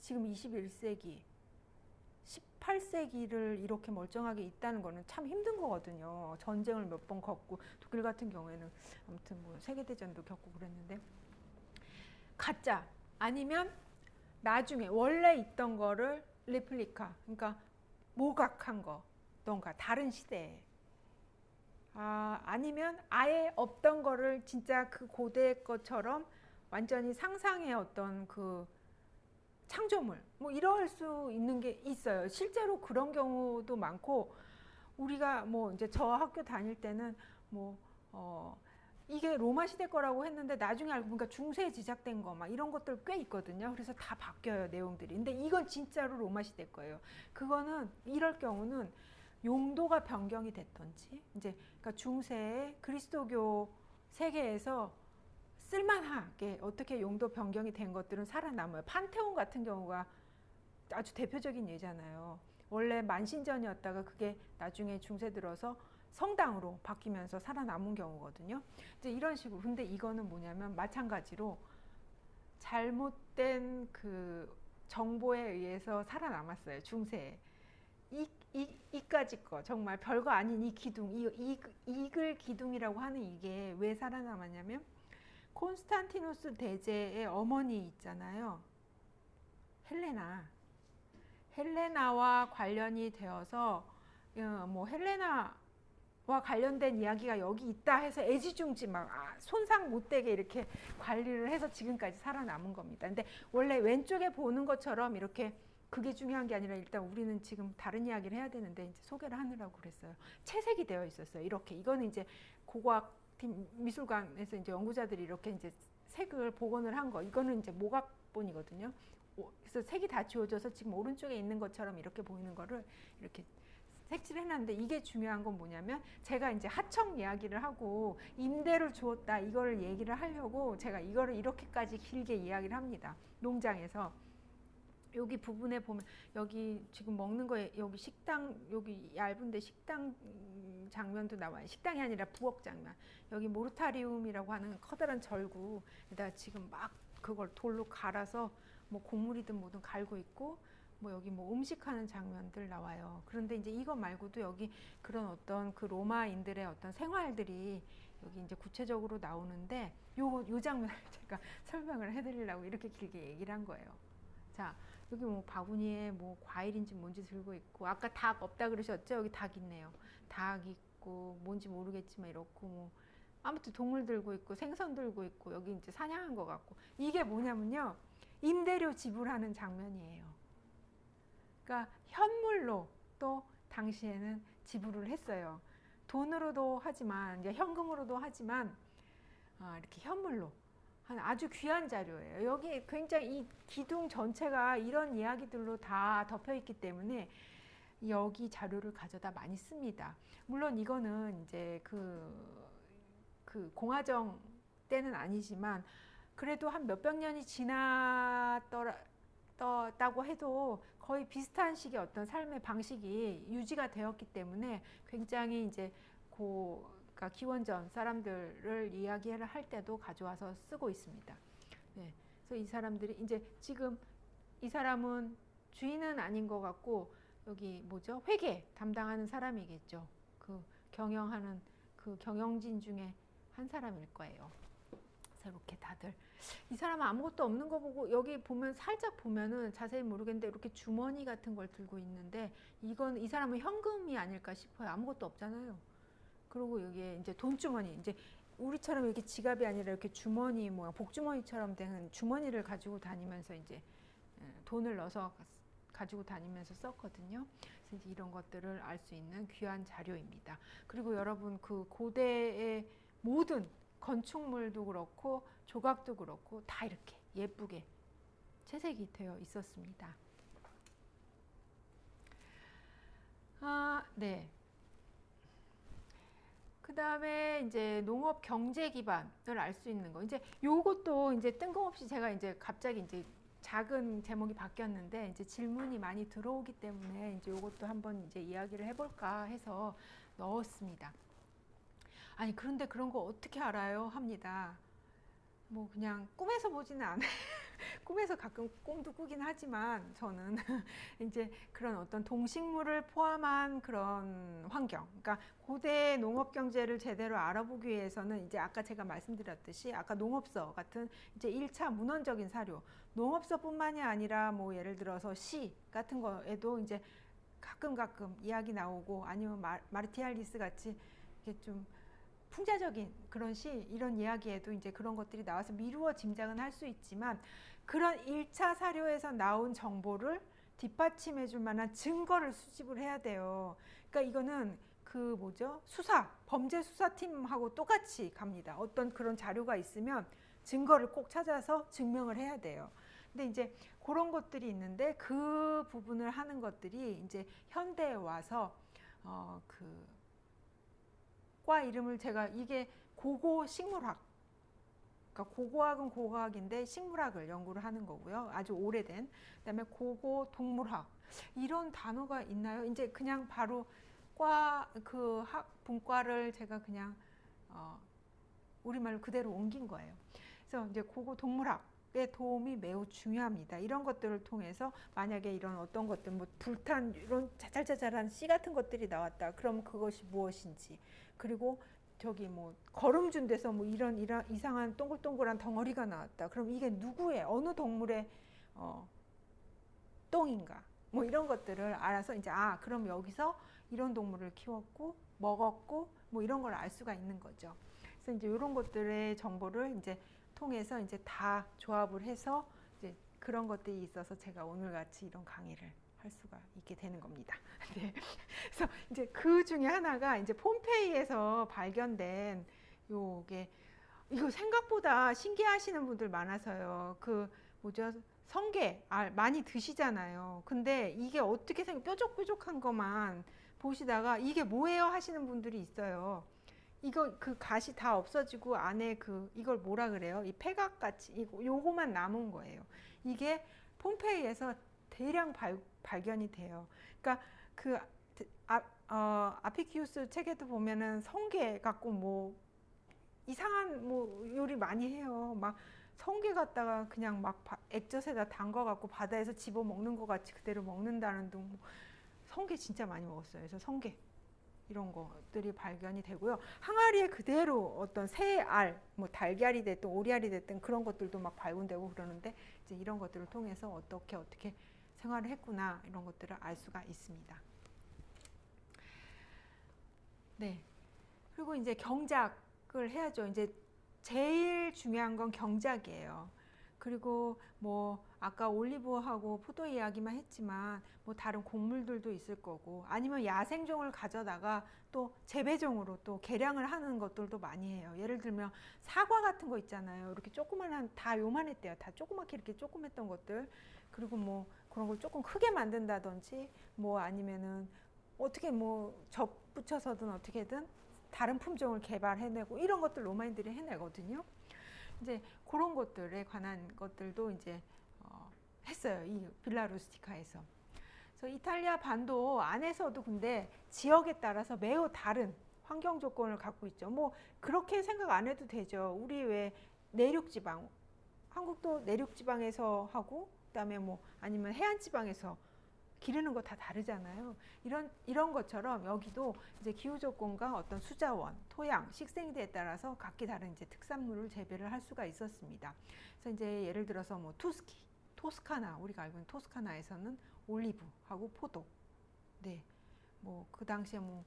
지금 21세기 18세기를 이렇게 멀쩡하게 있다는 거는 참 힘든 거거든요. 전쟁을 몇 번 겪고, 독일 같은 경우에는 아무튼 뭐 세계대전도 겪고 그랬는데, 가짜 아니면 나중에 원래 있던 거를 레플리카, 그러니까 모각한 거던가 다른 시대에, 아니면 아예 없던 거를 진짜 그 고대 것처럼 완전히 상상의 어떤 그 창조물 뭐 이럴 수 있는 게 있어요. 실제로 그런 경우도 많고, 우리가 뭐 이제 저 학교 다닐 때는 뭐 이게 로마 시대 거라고 했는데 나중에 알고 보니까 중세에 제작된 거 막 이런 것들 꽤 있거든요. 그래서 다 바뀌어요, 내용들이. 근데 이건 진짜로 로마 시대 거예요. 그거는 이럴 경우는 용도가 변경이 됐던지, 이제 그러니까 중세의 그리스도교 세계에서 쓸만하게 어떻게 용도 변경이 된 것들은 살아남아요. 판테온 같은 경우가 아주 대표적인 예잖아요. 원래 만신전이었다가 그게 나중에 중세 들어서 성당으로 바뀌면서 살아남은 경우거든요. 이제 이런 식으로. 근데 이거는 뭐냐면 마찬가지로 잘못된 그 정보에 의해서 살아남았어요, 중세에. 이까지 거 정말 별거 아닌 이 기둥, 이글 기둥이라고 하는 이게 왜 살아남았냐면, 콘스탄티누스 대제의 어머니 있잖아요, 헬레나와 관련이 되어서 뭐 헬레나와 관련된 이야기가 여기 있다 해서 애지중지 막 손상 못되게 이렇게 관리를 해서 지금까지 살아남은 겁니다. 근데 원래 왼쪽에 보는 것처럼 이렇게 그게 중요한 게 아니라, 일단 우리는 지금 다른 이야기를 해야 되는데 이제 소개를 하느라고 그랬어요. 채색이 되어 있었어요. 이렇게. 이거는 이제 고고학팀 미술관에서 이제 연구자들이 이렇게 이제 색을 복원을 한 거. 이거는 이제 모각본이거든요. 그래서 색이 다 지워져서 지금 오른쪽에 있는 것처럼 이렇게 보이는 거를 이렇게 색칠을 해놨는데, 이게 중요한 건 뭐냐면, 제가 이제 하청 이야기를 하고 임대를 주었다 이거를 얘기를 하려고 제가 이거를 이렇게까지 길게 이야기를 합니다. 농장에서. 여기 부분에 보면 여기 지금 먹는 거에 여기 식당, 여기 얇은데 식당 장면도 나와요. 식당이 아니라 부엌 장면. 여기 모르타리움이라고 하는 커다란 절구에다 지금 막 그걸 돌로 갈아서 뭐 곡물이든 뭐든 갈고 있고, 뭐 여기 뭐 음식하는 장면들 나와요. 그런데 이제 이거 말고도 여기 그런 어떤 그 로마인들의 어떤 생활들이 여기 이제 구체적으로 나오는데, 요 장면을 제가 설명을 해드리려고 이렇게 길게 얘기를 한 거예요. 자, 여기 뭐 바구니에 뭐 과일인지 뭔지 들고 있고, 아까 닭 없다 그러셨죠? 여기 닭 있네요. 닭 있고 뭔지 모르겠지만 이렇고, 뭐 아무튼 동물 들고 있고 생선 들고 있고, 여기 이제 사냥한 것 같고. 이게 뭐냐면요, 임대료 지불하는 장면이에요. 그러니까 현물로 또 당시에는 지불을 했어요. 돈으로도 하지만, 이제 현금으로도 하지만, 이렇게 현물로 한 아주 귀한 자료예요. 여기 굉장히 이 기둥 전체가 이런 이야기들로 다 덮여 있기 때문에 여기 자료를 가져다 많이 씁니다. 물론 이거는 이제 그 공화정 때는 아니지만 그래도 한 몇백 년이 지났다고 해도 거의 비슷한 식의 어떤 삶의 방식이 유지가 되었기 때문에 굉장히 이제 그러니까 기원전 사람들을 이야기를 할 때도 가져와서 쓰고 있습니다. 네, 그래서 이 사람들이 이제 지금 이 사람은 주인은 아닌 것 같고, 여기 뭐죠? 회계 담당하는 사람이겠죠. 그 경영하는 그 경영진 중에 한 사람일 거예요. 그래서 이렇게 다들 이 사람은 아무것도 없는 거 보고 여기 보면 살짝 보면은 자세히 모르겠는데 이렇게 주머니 같은 걸 들고 있는데 이건 이 사람은 현금이 아닐까 싶어요. 아무것도 없잖아요. 그리고 여기에 이제 돈주머니, 이제 우리처럼 이렇게 지갑이 아니라 이렇게 주머니 뭐 복주머니처럼 된 주머니를 가지고 다니면서 이제 돈을 넣어서 가지고 다니면서 썼거든요. 그래서 이제 이런 것들을 알 수 있는 귀한 자료입니다. 그리고 여러분 그 고대의 모든 건축물도 그렇고 조각도 그렇고 다 이렇게 예쁘게 채색이 되어 있었습니다. 네. 그 다음에 이제 농업 경제 기반을 알 수 있는 거. 이제 요것도 이제 뜬금없이 제가 이제 갑자기 이제 작은 제목이 바뀌었는데 이제 질문이 많이 들어오기 때문에 이제 요것도 한번 이제 이야기를 해볼까 해서 넣었습니다. 아니 그런데 그런 거 어떻게 알아요? 합니다. 뭐 그냥 꿈에서 보지는 않아요. 꿈에서 가끔 꿈도 꾸긴 하지만 저는 이제 그런 어떤 동식물을 포함한 그런 환경, 그러니까 고대 농업 경제를 제대로 알아보기 위해서는 이제 아까 제가 말씀드렸듯이 아까 농업서 같은 이제 1차 문헌적인 사료, 농업서뿐만이 아니라 뭐 예를 들어서 시 같은 거에도 이제 가끔 이야기 나오고 아니면 마르티알리스 같이 이렇게 좀 풍자적인 그런 시 이런 이야기에도 이제 그런 것들이 나와서 미루어 짐작은 할 수 있지만 그런 1차 사료에서 나온 정보를 뒷받침해 줄 만한 증거를 수집을 해야 돼요. 그러니까 이거는 그 뭐죠? 범죄 수사팀하고 똑같이 갑니다. 어떤 그런 자료가 있으면 증거를 꼭 찾아서 증명을 해야 돼요. 근데 이제 그런 것들이 있는데 그 부분을 하는 것들이 이제 현대에 와서 과 이름을 제가 이게 고고 식물학, 그러니까 고고학은 고고학인데 식물학을 연구를 하는 거고요. 아주 오래된. 그다음에 고고 동물학 이런 단어가 있나요? 이제 그냥 바로 과 그 분과를 제가 그냥 우리말로 그대로 옮긴 거예요. 그래서 이제 고고 동물학의 도움이 매우 중요합니다. 이런 것들을 통해서 만약에 이런 어떤 것들 뭐 불탄 이런 자잘자잘한 씨 같은 것들이 나왔다. 그럼 그것이 무엇인지 그리고 저기 뭐 거름준 데서 뭐 이런 이상한 동글동글한 덩어리가 나왔다. 그럼 이게 누구의 어느 동물의 똥인가? 뭐 이런 것들을 알아서 이제 그럼 여기서 이런 동물을 키웠고 먹었고 뭐 이런 걸 알 수가 있는 거죠. 그래서 이제 이런 것들의 정보를 이제 통해서 이제 다 조합을 해서 이제 그런 것들이 있어서 제가 오늘 같이 이런 강의를 할 수가 있게 되는 겁니다. 네. 그래서 이제 그 중에 하나가 이제 폼페이에서 발견된 요게 이거 생각보다 신기하시는 분들 많아서요. 그 뭐죠? 성게 많이 드시잖아요. 근데 이게 어떻게 뾰족뾰족한 것만 보시다가 이게 뭐예요 하시는 분들이 있어요. 이거 그 가시 다 없어지고 안에 이걸 뭐라 그래요? 이 폐각같이 요거만 남은 거예요. 이게 폼페이에서 대량 발견이 돼요. 그러니까 아피키우스 책에도 보면은 성게 갖고 뭐 이상한 뭐 요리 많이 해요. 막 성게 갖다가 그냥 막 액젓에다 담가 갖고 바다에서 집어 먹는 것 같이 그대로 먹는다는 등 성게 진짜 많이 먹었어요. 그래서 성게 이런 것들이 발견이 되고요. 항아리에 그대로 어떤 새알, 뭐 달걀이 됐든 오리알이 됐든 그런 것들도 막 발견되고 그러는데 이제 이런 것들을 통해서 어떻게 생활을 했구나 이런 것들을 알 수가 있습니다. 네. 그리고 이제 경작을 해야죠. 이제 제일 중요한 건 경작이에요. 그리고 뭐 아까 올리브하고 포도 이야기만 했지만 뭐 다른 곡물들도 있을 거고 아니면 야생종을 가져다가 또 재배종으로 또 개량을 하는 것들도 많이 해요. 예를 들면 사과 같은 거 있잖아요. 이렇게 조그만한 다 요만했대요. 다 조그맣게 이렇게 조그맸던 것들. 그리고 뭐 그런 걸 조금 크게 만든다든지 뭐 아니면은 어떻게 뭐 접붙여서든 어떻게든 다른 품종을 개발해내고 이런 것들 로마인들이 해내거든요. 이제 그런 것들에 관한 것들도 이제 했어요. 이 빌라 루스티카에서. 그래서 이탈리아 반도 안에서도 근데 지역에 따라서 매우 다른 환경 조건을 갖고 있죠. 뭐 그렇게 생각 안 해도 되죠. 우리 왜 내륙지방, 한국도 내륙지방에서 하고 그다음에 뭐 아니면 해안지방에서 기르는 거 다 다르잖아요. 이런 것처럼 여기도 이제 기후 조건과 어떤 수자원, 토양, 식생대에 따라서 각기 다른 이제 특산물을 재배를 할 수가 있었습니다. 그래서 이제 예를 들어서 뭐 토스카나, 우리가 알고 있는 토스카나에서는 올리브하고 포도, 네, 뭐 그 당시에 뭐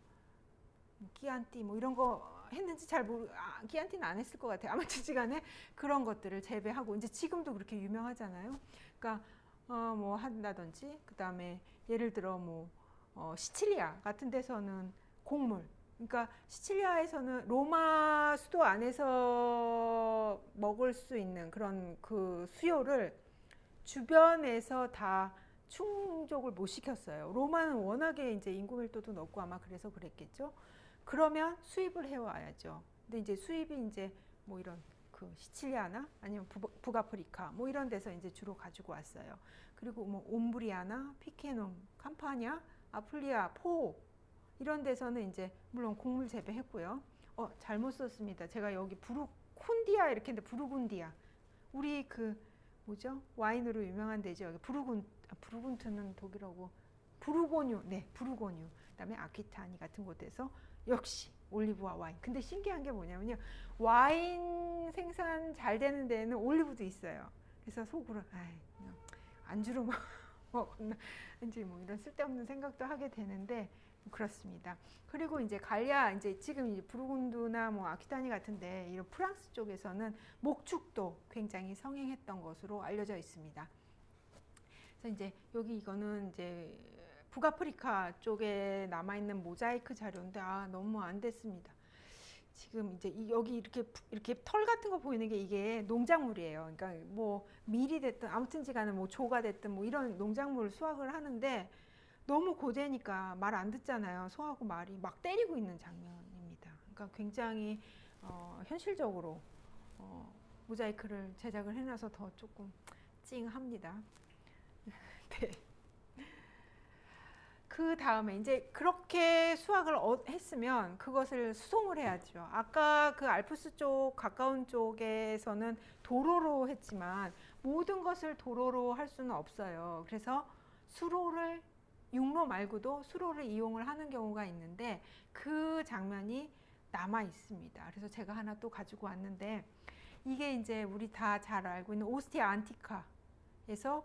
끼안띠 뭐 이런 거 했는지 잘 모르, 끼안띠는 안 했을 것 같아요. 아무튼간에 그런 것들을 재배하고 이제 지금도 그렇게 유명하잖아요. 그러니까 뭐 한다든지 그 다음에 예를 들어 뭐 시칠리아 같은 데서는 곡물, 그러니까 시칠리아에서는 로마 수도 안에서 먹을 수 있는 그런 그 수요를 주변에서 다 충족을 못 시켰어요. 로마는 워낙에 이제 인구 밀도도 높고 아마 그래서 그랬겠죠. 그러면 수입을 해와야죠. 근데 이제 수입이 이제 뭐 이런 그 시칠리아나 아니면 북아프리카 뭐 이런 데서 이제 주로 가지고 왔어요. 그리고 뭐 옴브리아나 피케놈, 캄파냐, 아플리아, 포 이런 데서는 이제 물론 곡물 재배했고요. 잘못 썼습니다. 제가 여기 부르콘디아 이렇게 했는데 부르군디아. 우리 그 뭐죠? 와인으로 유명한 데죠. 여기 부르군트는 독일어고 부르고뉴, 네, 부르고뉴. 그다음에 아퀴타니 같은 곳에서 역시 올리브와 와인. 근데 신기한 게 뭐냐면요. 와인 생산 잘 되는 데에는 올리브도 있어요. 그래서 속으로 그냥 안주로 먹었나 이제 뭐 이런 쓸데없는 생각도 하게 되는데 그렇습니다. 그리고 이제 갈리아 이제 지금 이제 부르군두나 뭐 아퀴타니 같은데 이런 프랑스 쪽에서는 목축도 굉장히 성행했던 것으로 알려져 있습니다. 그래서 이제 여기 이거는 이제 북아프리카 쪽에 남아있는 모자이크 자료인데 너무 안 됐습니다. 지금 이제 여기 이렇게 털 같은 거 보이는 게 이게 농작물이에요. 그러니까 뭐 밀이 됐든 아무튼지간에 뭐 조가 됐든 뭐 이런 농작물 수확을 하는데 너무 고되니까 말 안 듣잖아요. 소하고 말이 막 때리고 있는 장면입니다. 그러니까 굉장히 현실적으로 모자이크를 제작을 해놔서 더 조금 찡합니다. 네. 그 다음에 이제 그렇게 수확을 했으면 그것을 수송을 해야죠. 아까 그 알프스 쪽 가까운 쪽에서는 도로로 했지만 모든 것을 도로로 할 수는 없어요. 그래서 수로를 육로 말고도 수로를 이용을 하는 경우가 있는데 그 장면이 남아 있습니다. 그래서 제가 하나 또 가지고 왔는데 이게 이제 우리 다 잘 알고 있는 오스티아 안티카에서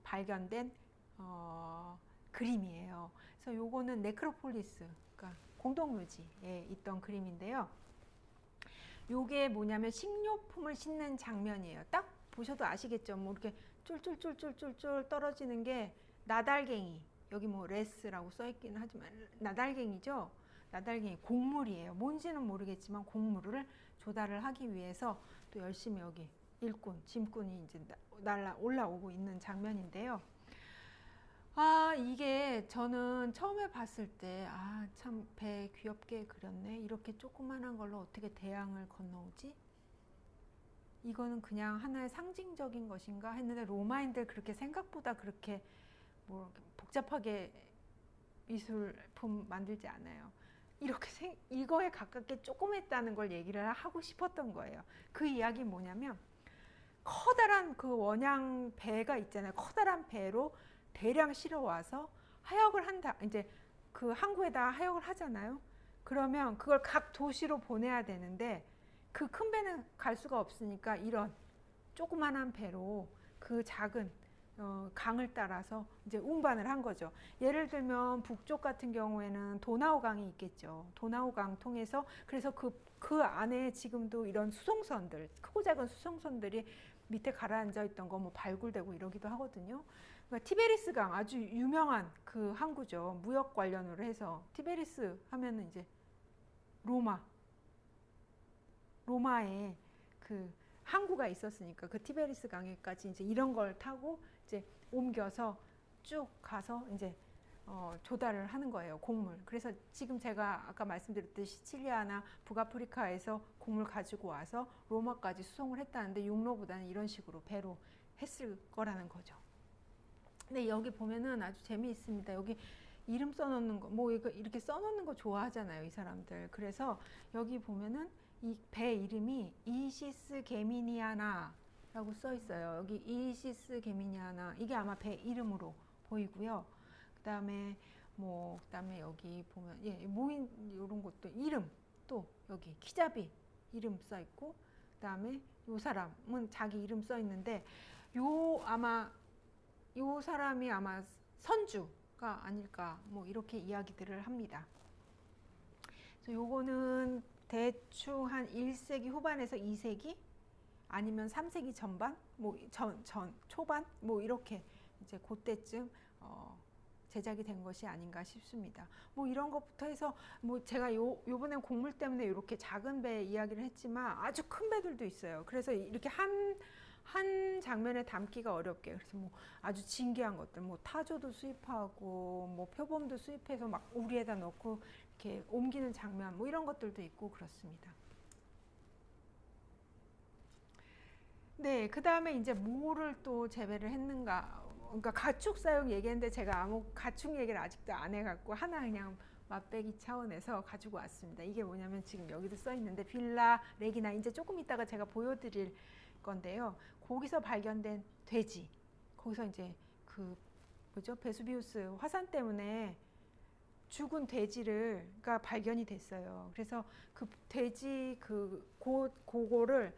발견된 그림이에요. 그래서 요거는 네크로폴리스, 그러니까 공동묘지에 있던 그림인데요. 요게 뭐냐면 식료품을 싣는 장면이에요. 딱 보셔도 아시겠죠? 뭐 이렇게 쫄쫄쫄쫄쫄쫄 떨어지는 게 나달갱이, 여기 뭐 레스라고 써있기는 하지만 나달갱이죠. 나달갱이 곡물이에요. 뭔지는 모르겠지만 곡물을 조달을 하기 위해서 또 열심히 여기 일꾼, 짐꾼이 이제 올라오고 있는 장면인데요. 이게 저는 처음에 봤을 때 참 배 귀엽게 그렸네. 이렇게 조그만한 걸로 어떻게 대양을 건너오지? 이거는 그냥 하나의 상징적인 것인가 했는데 로마인들 그렇게 생각보다 그렇게 뭐 복잡하게 미술품 만들지 않아요. 이렇게 이거에 가깝게 조그맸다는 걸 얘기를 하고 싶었던 거예요. 그 이야기 뭐냐면 커다란 그 원양 배가 있잖아요. 커다란 배로 대량 실어와서 하역을 한다. 이제 그 항구에다 하역을 하잖아요. 그러면 그걸 각 도시로 보내야 되는데 그 큰 배는 갈 수가 없으니까 이런 조그만한 배로 그 작은 강을 따라서 이제 운반을 한 거죠. 예를 들면 북쪽 같은 경우에는 도나우강이 있겠죠. 도나우강 통해서 그래서 그 안에 지금도 이런 수송선들, 크고 작은 수송선들이 밑에 가라앉아 있던 거 뭐 발굴되고 이러기도 하거든요. 그러니까 티베리스강 아주 유명한 그 항구죠. 무역 관련으로 해서 티베리스 하면은 이제 로마에 그 항구가 있었으니까 그 티베리스 강에까지 이제 이런 걸 타고 이제 옮겨서 쭉 가서 이제 조달을 하는 거예요. 곡물. 그래서 지금 제가 아까 말씀드렸듯이 시칠리아나 북아프리카에서 곡물 가지고 와서 로마까지 수송을 했다는데 육로보다는 이런 식으로 배로 했을 거라는 거죠. 근데 여기 보면은 아주 재미있습니다. 여기 이름 써놓는 거, 뭐 이렇게 써놓는 거 좋아하잖아요, 이 사람들. 그래서 여기 보면은 이 배 이름이 이시스 게미니아나라고 써 있어요. 여기 이시스 게미니아나, 이게 아마 배 이름으로 보이고요. 그다음에 여기 보면 모인 이런 것도 이름, 또 여기 키자비 이름 써 있고, 그다음에 요 사람은 자기 이름 써 있는데 요 사람이 아마 선주가 아닐까 뭐 이렇게 이야기들을 합니다. 그래서 요거는 대충 한 1세기 후반에서 2세기 아니면 3세기 전반, 뭐 초반 뭐 이렇게 이제 그때쯤 제작이 된 것이 아닌가 싶습니다. 뭐 이런 것부터 해서 뭐 제가 요번엔 곡물 때문에 이렇게 작은 배 이야기를 했지만 아주 큰 배들도 있어요. 그래서 이렇게 한 장면에 담기가 어렵게, 그래서 뭐 아주 진귀한 것들, 뭐 타조도 수입하고 뭐 표범도 수입해서 막 우리에다 넣고 이렇게 옮기는 장면, 뭐 이런 것들도 있고 그렇습니다. 네, 그 다음에 이제 뭐를 또 재배를 했는가. 그러니까 가축 사육 얘기했는데 제가 아무 가축 얘기를 아직도 안 해갖고 하나 그냥 맛배기 차원에서 가지고 왔습니다. 이게 뭐냐면 지금 여기도 써 있는데 빌라 레기나, 이제 조금 있다가 제가 보여드릴 건데요. 거기서 발견된 돼지, 거기서 이제 그 뭐죠, 베수비우스 화산 때문에 죽은 돼지가 발견이 됐어요. 그래서 그 돼지 그거를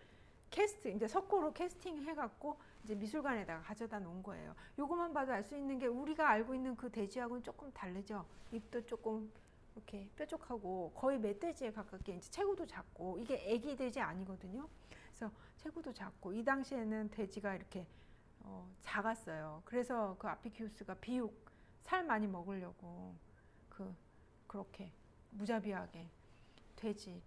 이제 석고로 캐스팅 해갖고 이제 미술관에다가 가져다 놓은 거예요. 요것만 봐도 알 수 있는 게 우리가 알고 있는 그 돼지하고는 조금 다르죠. 입도 조금 이렇게 뾰족하고 거의 멧돼지에 가깝게, 이제 체구도 작고, 이게 애기 돼지 아니거든요. 그래서 체구도 작고, 이 당시에는 돼지가 이렇게 작았어요. 그래서 그 아피키우스가 비육 살 많이 먹으려고 그렇게 무자비하게 돼지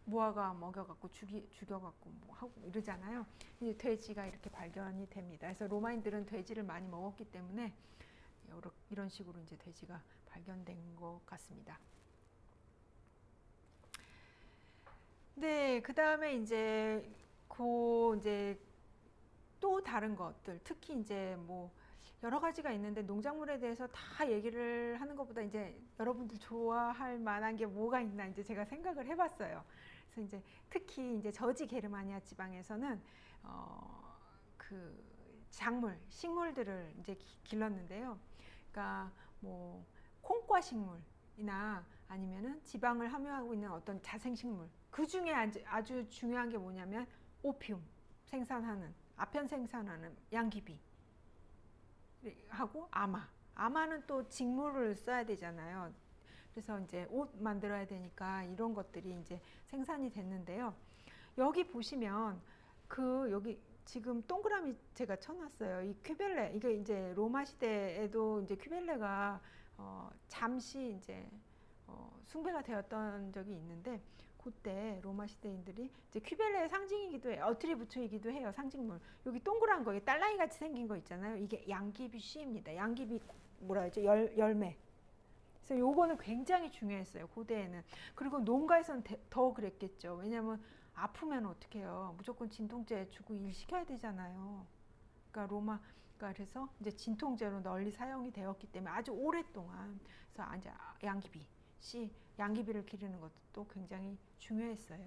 무화과 먹여갖고 죽여갖고 뭐 하고 이러잖아요. 이제 돼지가 이렇게 발견이 됩니다. 그래서 로마인들은 돼지를 많이 먹었기 때문에 이런 식으로 이제 돼지가 발견된 것 같습니다. 네, 그 다음에 이제 또 다른 것들, 특히 이제 뭐 여러 가지가 있는데 농작물에 대해서 다 얘기를 하는 것보다 이제 여러분들 좋아할 만한 게 뭐가 있나 이제 제가 생각을 해봤어요. 그래서 이제 특히 이제 저지 게르마니아 지방에서는 그 식물들을 이제 길렀는데요. 그러니까 뭐 콩과 식물이나 아니면은 지방을 함유하고 있는 어떤 자생식물, 그 중에 아주 중요한 게 뭐냐면 오피움 아편 생산하는 양귀비 하고 아마는 또 직물을 써야 되잖아요. 그래서 이제 옷 만들어야 되니까 이런 것들이 이제 생산이 됐는데요. 여기 보시면 여기 지금 동그라미 제가 쳐놨어요. 이 퀴벨레, 이게 이제 로마 시대에도 이제 퀴벨레가 잠시 이제 숭배가 되었던 적이 있는데, 그때 로마 시대인들이 이제 퀴벨레의 상징이기도 해요. 어트리부트이기도 해요. 상징물. 여기 동그란 거, 딸랑이 같이 생긴 거 있잖아요. 이게 양귀비 씨입니다. 양귀비 뭐라 하죠? 열매. 그래서 요거는 굉장히 중요했어요. 고대에는. 그리고 농가에서는 더 그랬겠죠. 왜냐하면 아프면 어떡해요. 무조건 진통제 주고 일 시켜야 되잖아요. 그러니까 그래서 이제 진통제로 널리 사용이 되었기 때문에 아주 오랫동안, 그래서 이제 양귀비를 기르는 것도 굉장히 중요했어요.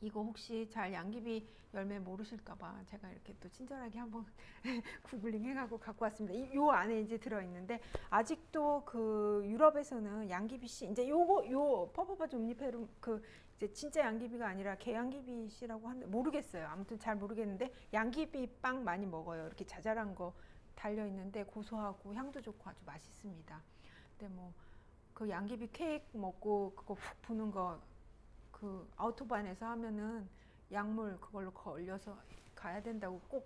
이거 혹시 잘 양귀비 열매 모르실까봐 제가 이렇게 또 친절하게 한번 구글링 해가고 갖고 왔습니다. 요 안에 이제 들어있는데, 아직도 그 유럽에서는 양귀비 씨, 이제 요 퍼퍼바 좀니페rum, 이제 진짜 양귀비가 아니라 개양귀비 씨라고 하는데 모르겠어요. 아무튼 잘 모르겠는데 양귀비 빵 많이 먹어요. 이렇게 자잘한 거 달려 있는데 고소하고 향도 좋고 아주 맛있습니다. 근데 뭐 그 양귀비 케이크 먹고 그거 훅 부는 거 그 아우토반에서 하면은 약물 그걸로 걸려서 가야 된다고 꼭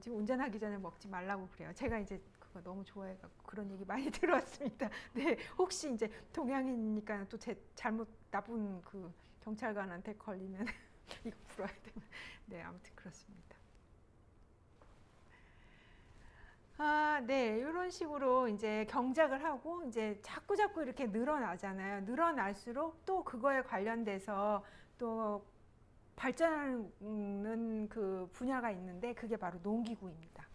운전하기 전에 먹지 말라고 그래요. 제가 이제 그거 너무 좋아해갖고 그런 얘기 많이 들었습니다. 네, 혹시 이제 동양이니까 또 잘못 나쁜 그 경찰관한테 걸리면 이거 풀어야 되면, 네, 아무튼 그렇습니다. 네, 이런 식으로 이제 경작을 하고 이제 자꾸 이렇게 늘어나잖아요. 늘어날수록 또 그거에 관련돼서 또 발전하는 그 분야가 있는데, 그게 바로 농기구입니다.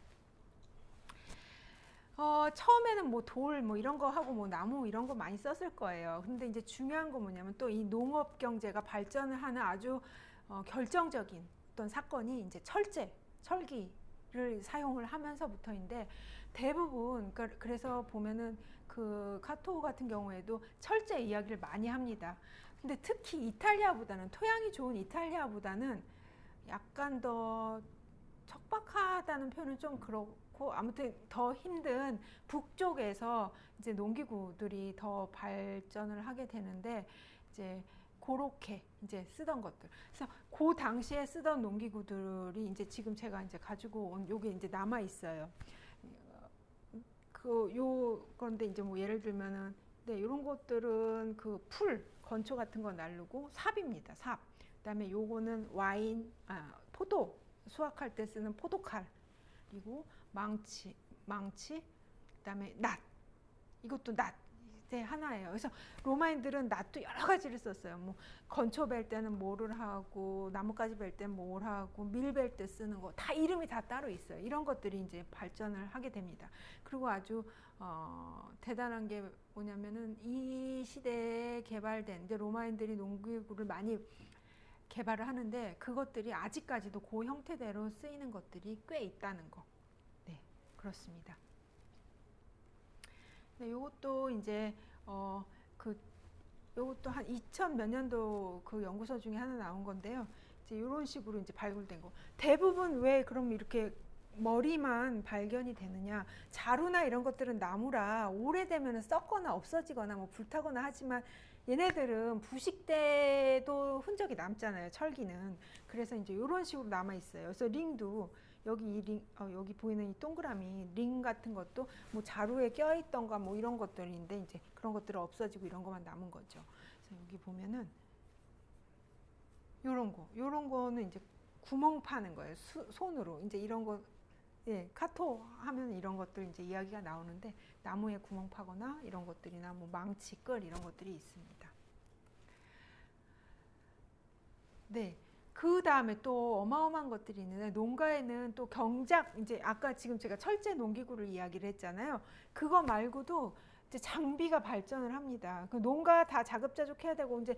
처음에는 뭐 돌 뭐 이런 거 하고 뭐 나무 이런 거 많이 썼을 거예요. 근데 이제 중요한 건 뭐냐면 또 이 농업 경제가 발전을 하는 아주 결정적인 어떤 사건이 이제 철기를 사용을 하면서부터인데 대부분 그래서 보면은 그 카토 같은 경우에도 철제 이야기를 많이 합니다. 근데 특히 이탈리아보다는 토양이 좋은 이탈리아보다는 약간 더 척박하다는 표현은 좀 그렇고 아무튼 더 힘든 북쪽에서 이제 농기구들이 더 발전을 하게 되는데 이제 그렇게 이제 쓰던 것들. 그래서 그 당시에 쓰던 농기구들이 이제 지금 제가 이제 가지고 온 요게 이제 남아 있어요. 그런데 이제 뭐 예를 들면은 네, 이런 것들은 그 풀, 건초 같은 거 나르고 삽입니다. 삽. 그다음에 요거는 포도 수확할 때 쓰는 포도칼. 그리고 망치. 그다음에 낫. 이것도 낫. 이제 하나예요. 그래서 로마인들은 낫도 여러 가지를 썼어요. 뭐 건초 벨 때는 뭐를 하고 나뭇가지 벨 때는 뭘 하고 밀 벨 때 쓰는 거 다 이름이 다 따로 있어요. 이런 것들이 이제 발전을 하게 됩니다. 그리고 아주 대단한 게 뭐냐면은 이 시대에 개발된 이제 로마인들이 농기구를 많이 개발을 하는데 그것들이 아직까지도 그 형태대로 쓰이는 것들이 꽤 있다는 거. 네, 그렇습니다. 네, 요것도 이제 요것도 한 2000 몇 년도 그 연구서 중에 하나 나온 건데요. 이제 이런 식으로 이제 발굴된 거. 대부분 왜 그럼 이렇게 머리만 발견이 되느냐? 자루나 이런 것들은 나무라 오래되면 썩거나 없어지거나 뭐 불타거나 하지만 얘네들은 부식 때도 흔적이 남잖아요. 철기는. 그래서 이제 이런 식으로 남아 있어요. 그래서 링도 여기 여기 보이는 이 동그라미 링 같은 것도 뭐 자루에 껴있던가 뭐 이런 것들인데 이제 그런 것들은 없어지고 이런 것만 남은 거죠. 그래서 여기 보면은 요런 거는 이제 구멍 파는 거예요. 손으로 이제 이런 거. 예, 카토 하면 이런 것들 이제 이야기가 나오는데 나무에 구멍 파거나 이런 것들이나 뭐 망치, 끌 이런 것들이 있습니다. 네. 그 다음에 또 어마어마한 것들이 있는데 농가에는 또 경작 이제 아까 지금 제가 철제 농기구를 이야기를 했잖아요. 그거 말고도 이제 장비가 발전을 합니다. 그 농가 다 자급자족해야 되고 이제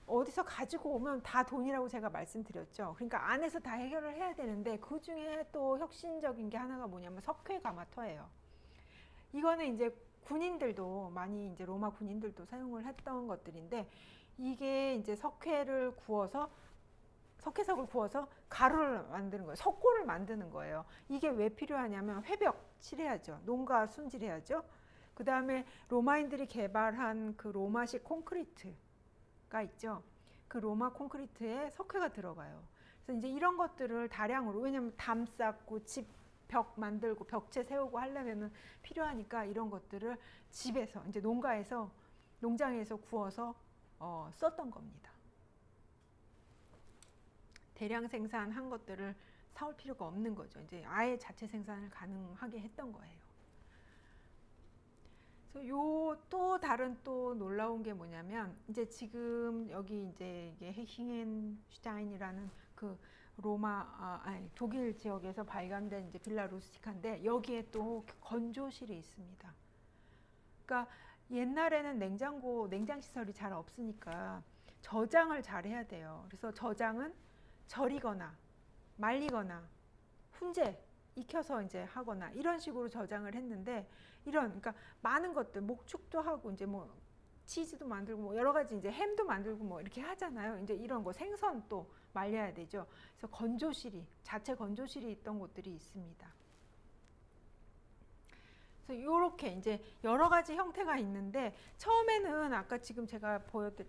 어디서 가지고 오면 다 돈이라고 제가 말씀드렸죠. 그러니까 안에서 다 해결을 해야 되는데 그 중에 또 혁신적인 게 하나가 뭐냐면 석회가마터예요. 이거는 이제 군인들도 많이 이제 로마 군인들도 사용을 했던 것들인데 이게 이제 석회석을 구워서 가루를 만드는 거예요. 석고를 만드는 거예요. 이게 왜 필요하냐면 회벽 칠해야죠. 농가 순질해야죠. 그 다음에 로마인들이 개발한 그 로마식 콘크리트가 있죠. 그 로마 콘크리트에 석회가 들어가요. 그래서 이제 이런 것들을 다량으로 왜냐면 담 쌓고 집 벽 만들고 벽체 세우고 하려면은 필요하니까 이런 것들을 집에서 이제 농장에서 구워서 썼던 겁니다. 대량 생산한 것들을 사올 필요가 없는 거죠. 이제 아예 자체 생산을 가능하게 했던 거예요. 그래서 요 또 다른 또 놀라운 게 뭐냐면 이제 지금 여기 이제 이게 힝헨슈타인이라는 그 독일 지역에서 발견된 이제 빌라 루스티카인데 여기에 또 건조실이 있습니다. 그러니까 옛날에는 냉장 시설이 잘 없으니까 저장을 잘 해야 돼요. 그래서 저장은 절이거나 말리거나 훈제 익혀서 이제 하거나 이런 식으로 저장을 했는데 그러니까 많은 것들 목축도 하고 이제 뭐 치즈도 만들고 뭐 여러 가지 이제 햄도 만들고 뭐 이렇게 하잖아요. 이제 이런 거 생선 또 말려야 되죠. 그래서 자체 건조실이 있던 곳들이 있습니다. 그래서 이렇게 이제 여러 가지 형태가 있는데 처음에는 아까 지금 제가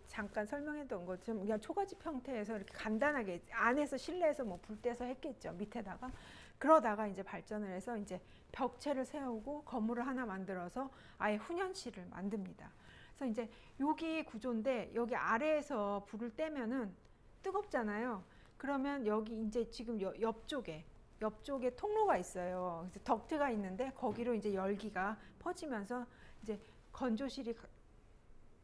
잠깐 설명했던 것처럼 그냥 초가집 형태에서 이렇게 간단하게 안에서 실내에서 뭐 불 떼서 했겠죠. 밑에다가 그러다가 이제 발전을 해서 이제 벽체를 세우고 건물을 하나 만들어서 아예 훈연실을 만듭니다. 그래서 이제 여기 구조인데 여기 아래에서 불을 떼면은 뜨겁잖아요. 그러면 여기 이제 지금 옆쪽에 통로가 있어요. 그래서 덕트가 있는데 거기로 이제 열기가 퍼지면서 이제 건조실이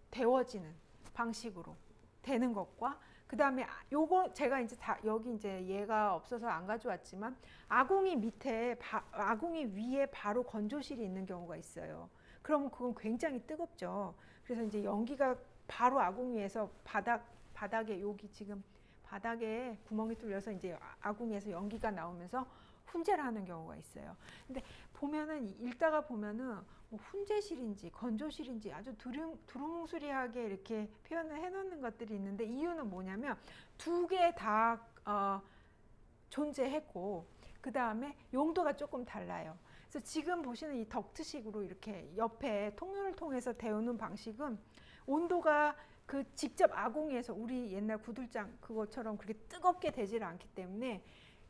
데워지는 방식으로 되는 것과 그 다음에 요거 제가 이제 여기 이제 얘가 없어서 안 가져왔지만 아궁이 위에 바로 건조실이 있는 경우가 있어요. 그러면 그건 굉장히 뜨겁죠. 그래서 이제 연기가 바로 아궁이에서 바닥에 여기 지금 바닥에 구멍이 뚫려서 이제 아궁이에서 연기가 나오면서 훈제를 하는 경우가 있어요. 근데 보면은 읽다가 보면은 뭐 훈제실인지 건조실인지 아주 두루뭉술하게 이렇게 표현을 해놓는 것들이 있는데 이유는 뭐냐면 두 개 다 존재했고 그 다음에 용도가 조금 달라요. 그래서 지금 보시는 이 덕트식으로 이렇게 옆에 통로를 통해서 데우는 방식은 온도가 그 직접 아궁이에서 우리 옛날 구들장 그것처럼 그렇게 뜨겁게 되질 않기 때문에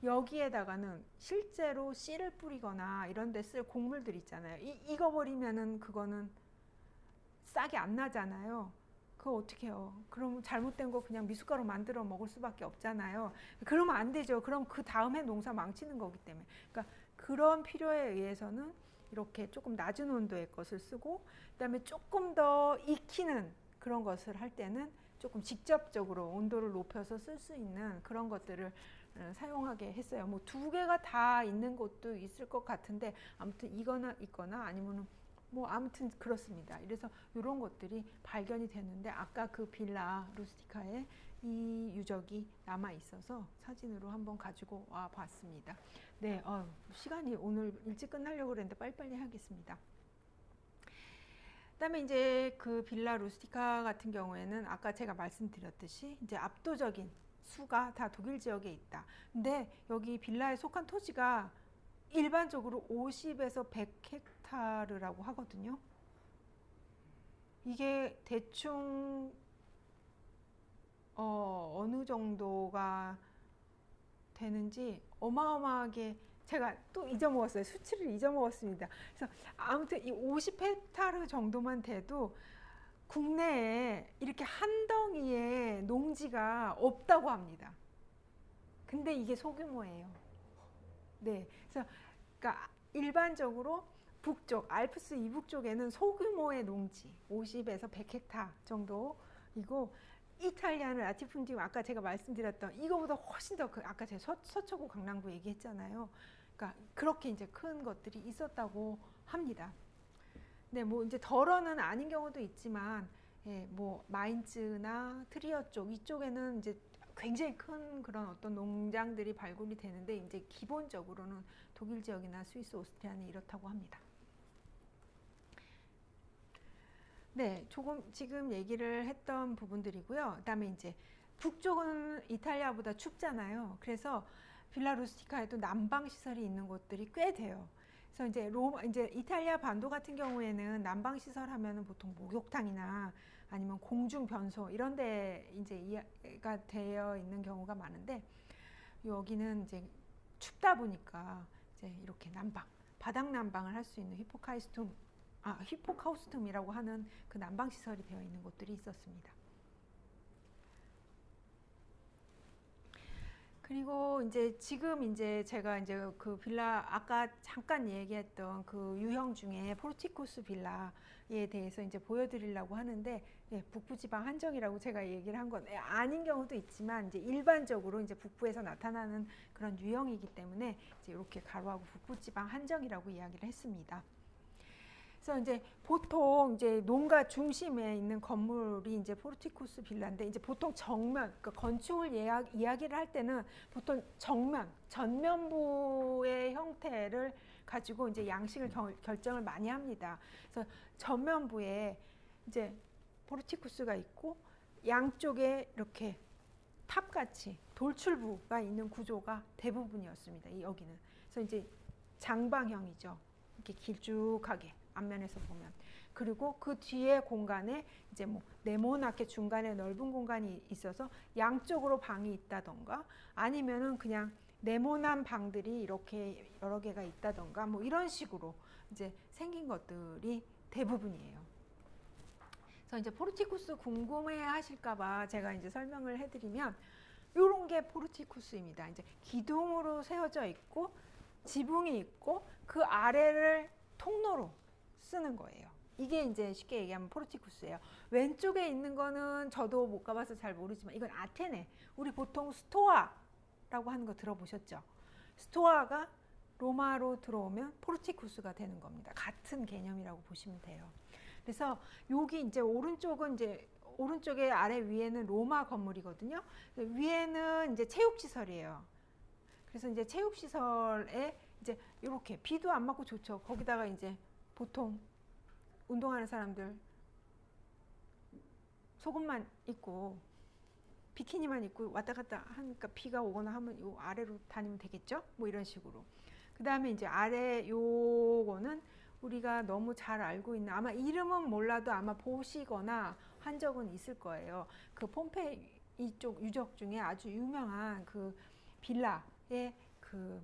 여기에다가는 실제로 씨를 뿌리거나 이런 데 쓸 곡물들 있잖아요. 익어버리면은 그거는 싹이 안 나잖아요. 그거 어떻게 해요? 그럼 잘못된 거 그냥 미숫가루 만들어 먹을 수밖에 없잖아요. 그러면 안 되죠. 그럼 그 다음에 농사 망치는 거기 때문에. 그러니까 그런 필요에 의해서는 이렇게 조금 낮은 온도의 것을 쓰고 그다음에 조금 더 익히는 그런 것을 할 때는 조금 직접적으로 온도를 높여서 쓸 수 있는 그런 것들을 사용하게 했어요. 뭐 두 개가 다 있는 곳도 있을 것 같은데 아무튼 이거나 있거나 아니면은 뭐 아무튼 그렇습니다. 그래서 이런 것들이 발견이 됐는데 아까 그 빌라 루스티카에 이 유적이 남아 있어서 사진으로 한번 가지고 와 봤습니다. 네, 시간이 오늘 일찍 끝나려고 그랬는데 빨리빨리 하겠습니다. 그다음에 이제 그 빌라 루스티카 같은 경우에는 아까 제가 말씀드렸듯이 이제 압도적인 수가 다 독일 지역에 있다. 근데 여기 빌라에 속한 토지가 일반적으로 50에서 100헥타르라고 하거든요. 이게 대충 어느 정도가 되는지 어마어마하게 제가 또 잊어먹었어요. 수치를 잊어먹었습니다. 그래서 아무튼 이 50헥타르 정도만 돼도 국내에 이렇게 한 덩이의 농지가 없다고 합니다. 근데 이게 소규모예요. 네, 그래서 그러니까 일반적으로 북쪽 알프스 이북 쪽에는 소규모의 농지 50에서 100헥타 정도이고 이탈리아는 라티푼디움 아까 제가 말씀드렸던 이거보다 훨씬 더 아까 제가 서초구 강남구 얘기했잖아요. 그러니까 그렇게 이제 큰 것들이 있었다고 합니다. 네, 뭐 이제 덜어는 아닌 경우도 있지만, 예, 뭐 마인츠나 트리어 쪽 이쪽에는 이제 굉장히 큰 그런 어떤 농장들이 발굴이 되는데 이제 기본적으로는 독일 지역이나 스위스, 오스트리아는 이렇다고 합니다. 네, 조금 지금 얘기를 했던 부분들이고요. 그다음에 이제 북쪽은 이탈리아보다 춥잖아요. 그래서 빌라 루스티카에도 난방 시설이 있는 곳들이 꽤 돼요. 그래서 이제 이탈리아 반도 같은 경우에는 난방 시설 하면은 보통 목욕탕이나 아니면 공중 변소 이런 데 이제 이해가 되어 있는 경우가 많은데 여기는 이제 춥다 보니까 이제 이렇게 바닥 난방을 할 수 있는 히포카우스툼이라고 하는 그 난방 시설이 되어 있는 곳들이 있었습니다. 그리고 이제 지금 이제 제가 이제 그 빌라 아까 잠깐 얘기했던 그 유형 중에 포르티쿠스 빌라에 대해서 이제 보여드리려고 하는데 예, 북부지방 한정이라고 제가 얘기를 한 건 아닌 경우도 있지만 이제 일반적으로 이제 북부에서 나타나는 그런 유형이기 때문에 이제 이렇게 가로하고 북부지방 한정이라고 이야기를 했습니다. 그래서 이제 보통 이제 농가 중심에 있는 건물이 이제 포르티쿠스 빌라인데 이제 보통 정면, 그러니까 건축을 이야기를 할 때는 보통 전면부의 형태를 가지고 이제 양식을 결정을 많이 합니다. 그래서 전면부에 이제 포르티쿠스가 있고 양쪽에 이렇게 탑같이 돌출부가 있는 구조가 대부분이었습니다. 여기는. 그래서 이제 장방형이죠. 이렇게 길쭉하게. 앞면에서 보면 그리고 그 뒤에 공간에 이제 뭐 네모나게 중간에 넓은 공간이 있어서 양쪽으로 방이 있다던가 아니면은 그냥 네모난 방들이 이렇게 여러 개가 있다던가 뭐 이런 식으로 이제 생긴 것들이 대부분이에요. 그래서 이제 포르티쿠스 궁금해 하실까봐 제가 이제 설명을 해드리면 이런 게 포르티쿠스입니다. 이제 기둥으로 세워져 있고 지붕이 있고 그 아래를 통로로 쓰는 거예요. 이게 이제 쉽게 얘기하면 포르티쿠스예요. 왼쪽에 있는 거는 저도 못 가봐서 잘 모르지만 이건 아테네. 우리 보통 스토아라고 하는 거 들어보셨죠? 스토아가 로마로 들어오면 포르티쿠스가 되는 겁니다. 같은 개념이라고 보시면 돼요. 그래서 여기 이제 오른쪽은 이제 오른쪽에 아래 위에는 로마 건물이거든요. 위에는 이제 체육시설이에요. 그래서 이제 체육시설에 이제 이렇게 비도 안 맞고 좋죠. 거기다가 이제 보통 운동하는 사람들 속옷만 입고 비키니만 입고 왔다 갔다 하니까 비가 오거나 하면 요 아래로 다니면 되겠죠? 뭐 이런 식으로. 그 다음에 이제 아래 요거는 우리가 너무 잘 알고 있는, 아마 이름은 몰라도 아마 보시거나 한 적은 있을 거예요. 그 폼페이 이쪽 유적 중에 아주 유명한 그 빌라의 그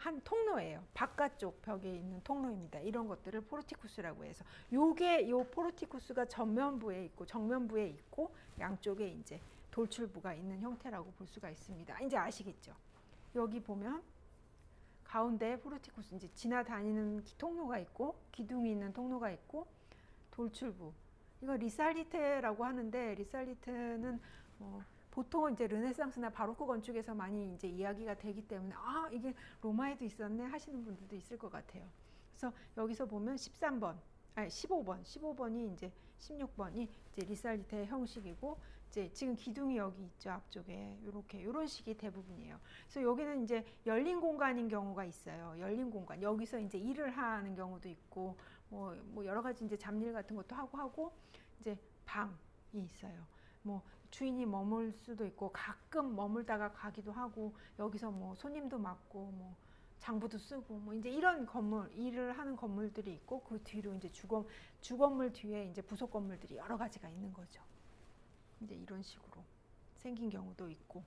한 통로예요. 바깥쪽 벽에 있는 통로입니다. 이런 것들을 포르티쿠스라고 해서, 요게 요 포르티쿠스가 전면부에 있고 정면부에 있고 양쪽에 이제 돌출부가 있는 형태라고 볼 수가 있습니다. 이제 아시겠죠? 여기 보면 가운데 포르티쿠스, 이제 지나다니는 통로가 있고 기둥이 있는 통로가 있고 돌출부. 이거 리살리테라고 하는데, 리살리테는 보통은 이제 르네상스나 바로크 건축에서 많이 이제 이야기가 되기 때문에 아, 이게 로마에도 있었네 하시는 분들도 있을 것 같아요. 그래서 여기서 보면 13번, 아니 15번이 이제 16번이 이제 리살리테 형식이고, 이제 지금 기둥이 여기 있죠, 앞쪽에. 요렇게 요런 식이 대부분이에요. 그래서 여기는 이제 열린 공간인 경우가 있어요. 열린 공간. 여기서 이제 일을 하는 경우도 있고 뭐 여러 가지 이제 잡일 같은 것도 하고 이제 방이 있어요. 뭐 주인이 머물 수도 있고 가끔 머물다가 가기도 하고, 여기서 뭐 손님도 맡고 뭐 장부도 쓰고 뭐 이제 이런 건물, 일을 하는 건물들이 있고, 그 뒤로 이제 주건물 뒤에 이제 부속 건물들이 여러 가지가 있는 거죠. 이제 이런 식으로 생긴 경우도 있고.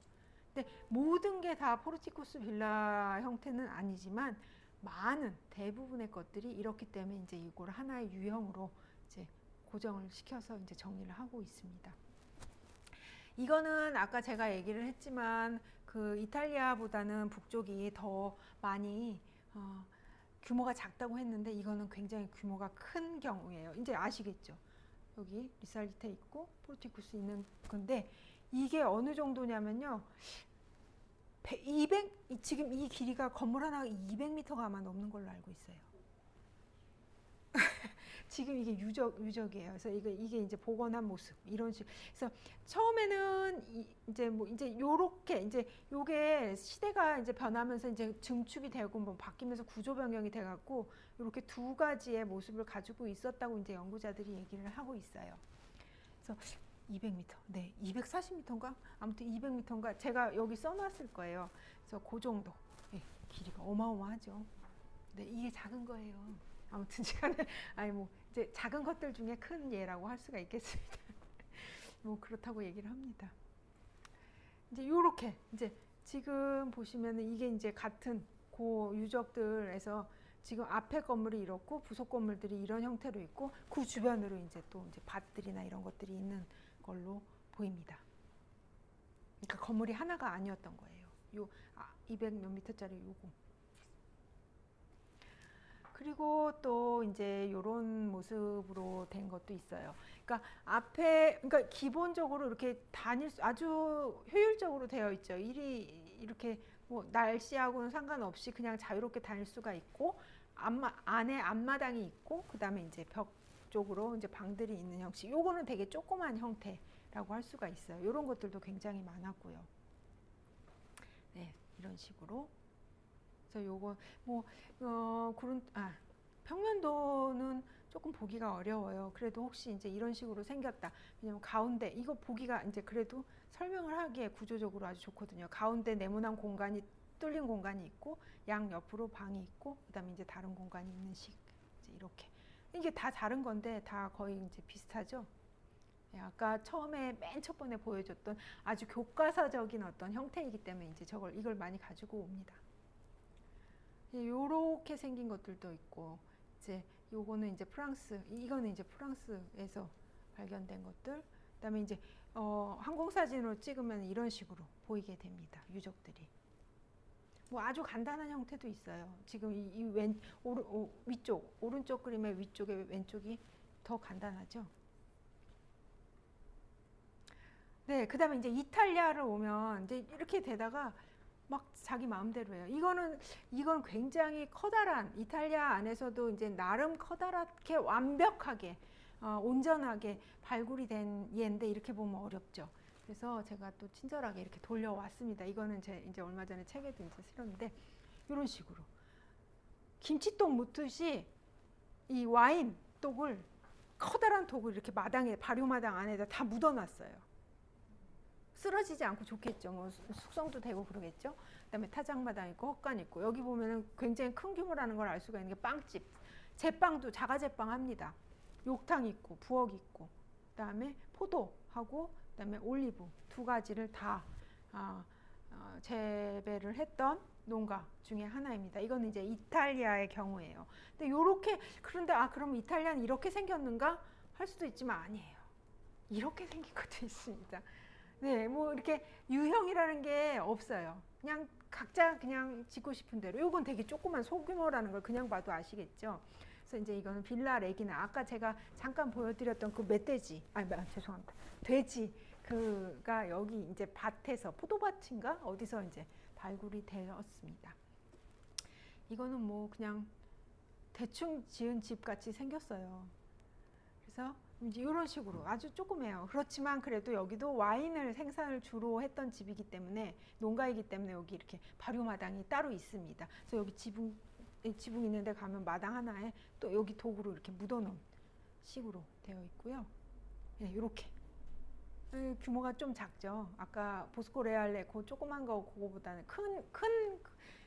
근데 모든 게 다 포르티쿠스 빌라 형태는 아니지만 많은 대부분의 것들이 이렇기 때문에 이제 이걸 하나의 유형으로 이제 고정을 시켜서 이제 정리를 하고 있습니다. 이거는 아까 제가 얘기를 했지만 그 이탈리아보다는 북쪽이 더 많이 규모가 작다고 했는데, 이거는 굉장히 규모가 큰 경우예요. 이제 아시겠죠? 여기 리살리테 있고 포르티쿠스 있는 건데, 이게 어느 정도냐면요, 200, 지금 이 길이가 건물 하나가 200m가 아마 넘는 걸로 알고 있어요. 지금 이게 유적이에요. 그래서 이게 이제 복원한 모습, 이런 식. 그래서 처음에는 이제 요렇게 이제 요게 시대가 이제 변하면서 이제 증축이 되고 뭐 바뀌면서 구조 변경이 돼갖고 이렇게 두 가지의 모습을 가지고 있었다고 이제 연구자들이 얘기를 하고 있어요. 그래서 200m, 네, 240m인가? 아무튼 200m인가? 제가 여기 써놨을 거예요. 그래서 그 정도. 네, 길이가 어마어마하죠. 네, 이게 작은 거예요. 아무튼 시간을, 아니 뭐 이제 작은 것들 중에 큰 예라고 할 수가 있겠습니다. 뭐 그렇다고 얘기를 합니다. 이제 요렇게 이제 지금 보시면은 이게 이제 같은 고 유적들에서 지금 앞에 건물이 이렇고 부속 건물들이 이런 형태로 있고, 그 주변으로 이제 또 이제 밭들이나 이런 것들이 있는 걸로 보입니다. 그러니까 건물이 하나가 아니었던 거예요. 요 200 몇 미터짜리 요거. 그리고 또 이제 이런 모습으로 된 것도 있어요. 그러니까 앞에, 그러니까 기본적으로 이렇게 아주 효율적으로 되어 있죠. 일이 이렇게 뭐 날씨하고는 상관없이 그냥 자유롭게 다닐 수가 있고, 안에 앞마당이 있고, 그 다음에 이제 벽 쪽으로 이제 방들이 있는 형식. 요거는 되게 조그만 형태라고 할 수가 있어요. 이런 것들도 굉장히 많았고요. 네, 이런 식으로. 그래서 요거 평면도는 조금 보기가 어려워요. 그래도 혹시 이제 이런 식으로 생겼다. 왜냐면 가운데 이거 보기가 이제 그래도 설명을 하기에 구조적으로 아주 좋거든요. 가운데 네모난 공간이, 뚫린 공간이 있고, 양 옆으로 방이 있고, 그다음에 이제 다른 공간이 있는 식. 이제 이렇게. 이게 다 다른 건데 다 거의 이제 비슷하죠. 아까 처음에 맨 첫 번에 보여줬던 아주 교과서적인 어떤 형태이기 때문에 이제 이걸 많이 가지고 옵니다. 요렇게 생긴 것들도 있고, 이제 요거는 이제 이거는 이제 프랑스에서 발견된 것들. 그다음에 이제 항공사진으로 찍으면 이런 식으로 보이게 됩니다. 유적들이. 뭐 아주 간단한 형태도 있어요. 지금 위쪽, 오른쪽 그림의 위쪽에 왼쪽이 더 간단하죠. 네, 그다음에 이제 이탈리아를 오면 이제 이렇게 되다가 막 자기 마음대로 해요. 이건 굉장히 커다란, 이탈리아 안에서도 이제 나름 커다랗게 완벽하게 온전하게 발굴이 된 예인데, 이렇게 보면 어렵죠. 그래서 제가 또 친절하게 이렇게 돌려왔습니다. 이거는 제 이제 얼마 전에 책에도 이제 실었는데 이런 식으로 김치독 묻듯이 이 와인 독을 커다란 독을 이렇게 마당에 발효마당 안에다 다 묻어놨어요. 쓰러지지 않고 좋겠죠. 뭐 숙성도 되고 그러겠죠. 그다음에 타작마당 있고 헛간 있고 여기 보면은 굉장히 큰 규모라는 걸 알 수가 있는 게 빵집, 제빵도 자가 제빵합니다. 욕탕 있고 부엌 있고 그다음에 포도하고 그다음에 올리브 두 가지를 다 재배를 했던 농가 중에 하나입니다. 이거는 이제 이탈리아의 경우예요. 근데 요렇게 그런데 그럼 이탈리아는 이렇게 생겼는가 할 수도 있지만 아니에요. 이렇게 생긴 것도 있습니다. 네, 뭐 이렇게 유형이라는 게 없어요. 그냥 각자 그냥 짓고 싶은 대로. 요건 되게 조그만 소규모라는 걸 그냥 봐도 아시겠죠. 그래서 이제 이거는 빌라 레기나 아까 제가 잠깐 보여드렸던 그 멧돼지, 죄송합니다. 돼지 그가 여기 이제 밭에서 포도밭인가 어디서 이제 발굴이 되었습니다. 이거는 뭐 그냥 대충 지은 집 같이 생겼어요. 그래서 이제 이런 식으로 아주 조그매요. 그렇지만 그래도 여기도 와인을 생산을 주로 했던 집이기 때문에 농가이기 때문에 여기 이렇게 발효마당이 따로 있습니다. 그래서 여기 지붕 있는데 가면 마당 하나에 또 여기 도구로 이렇게 묻어놓은 식으로 되어 있고요. 네, 이렇게 규모가 좀 작죠. 아까 보스코 레알레 그 조그만 거 그거보다는 큰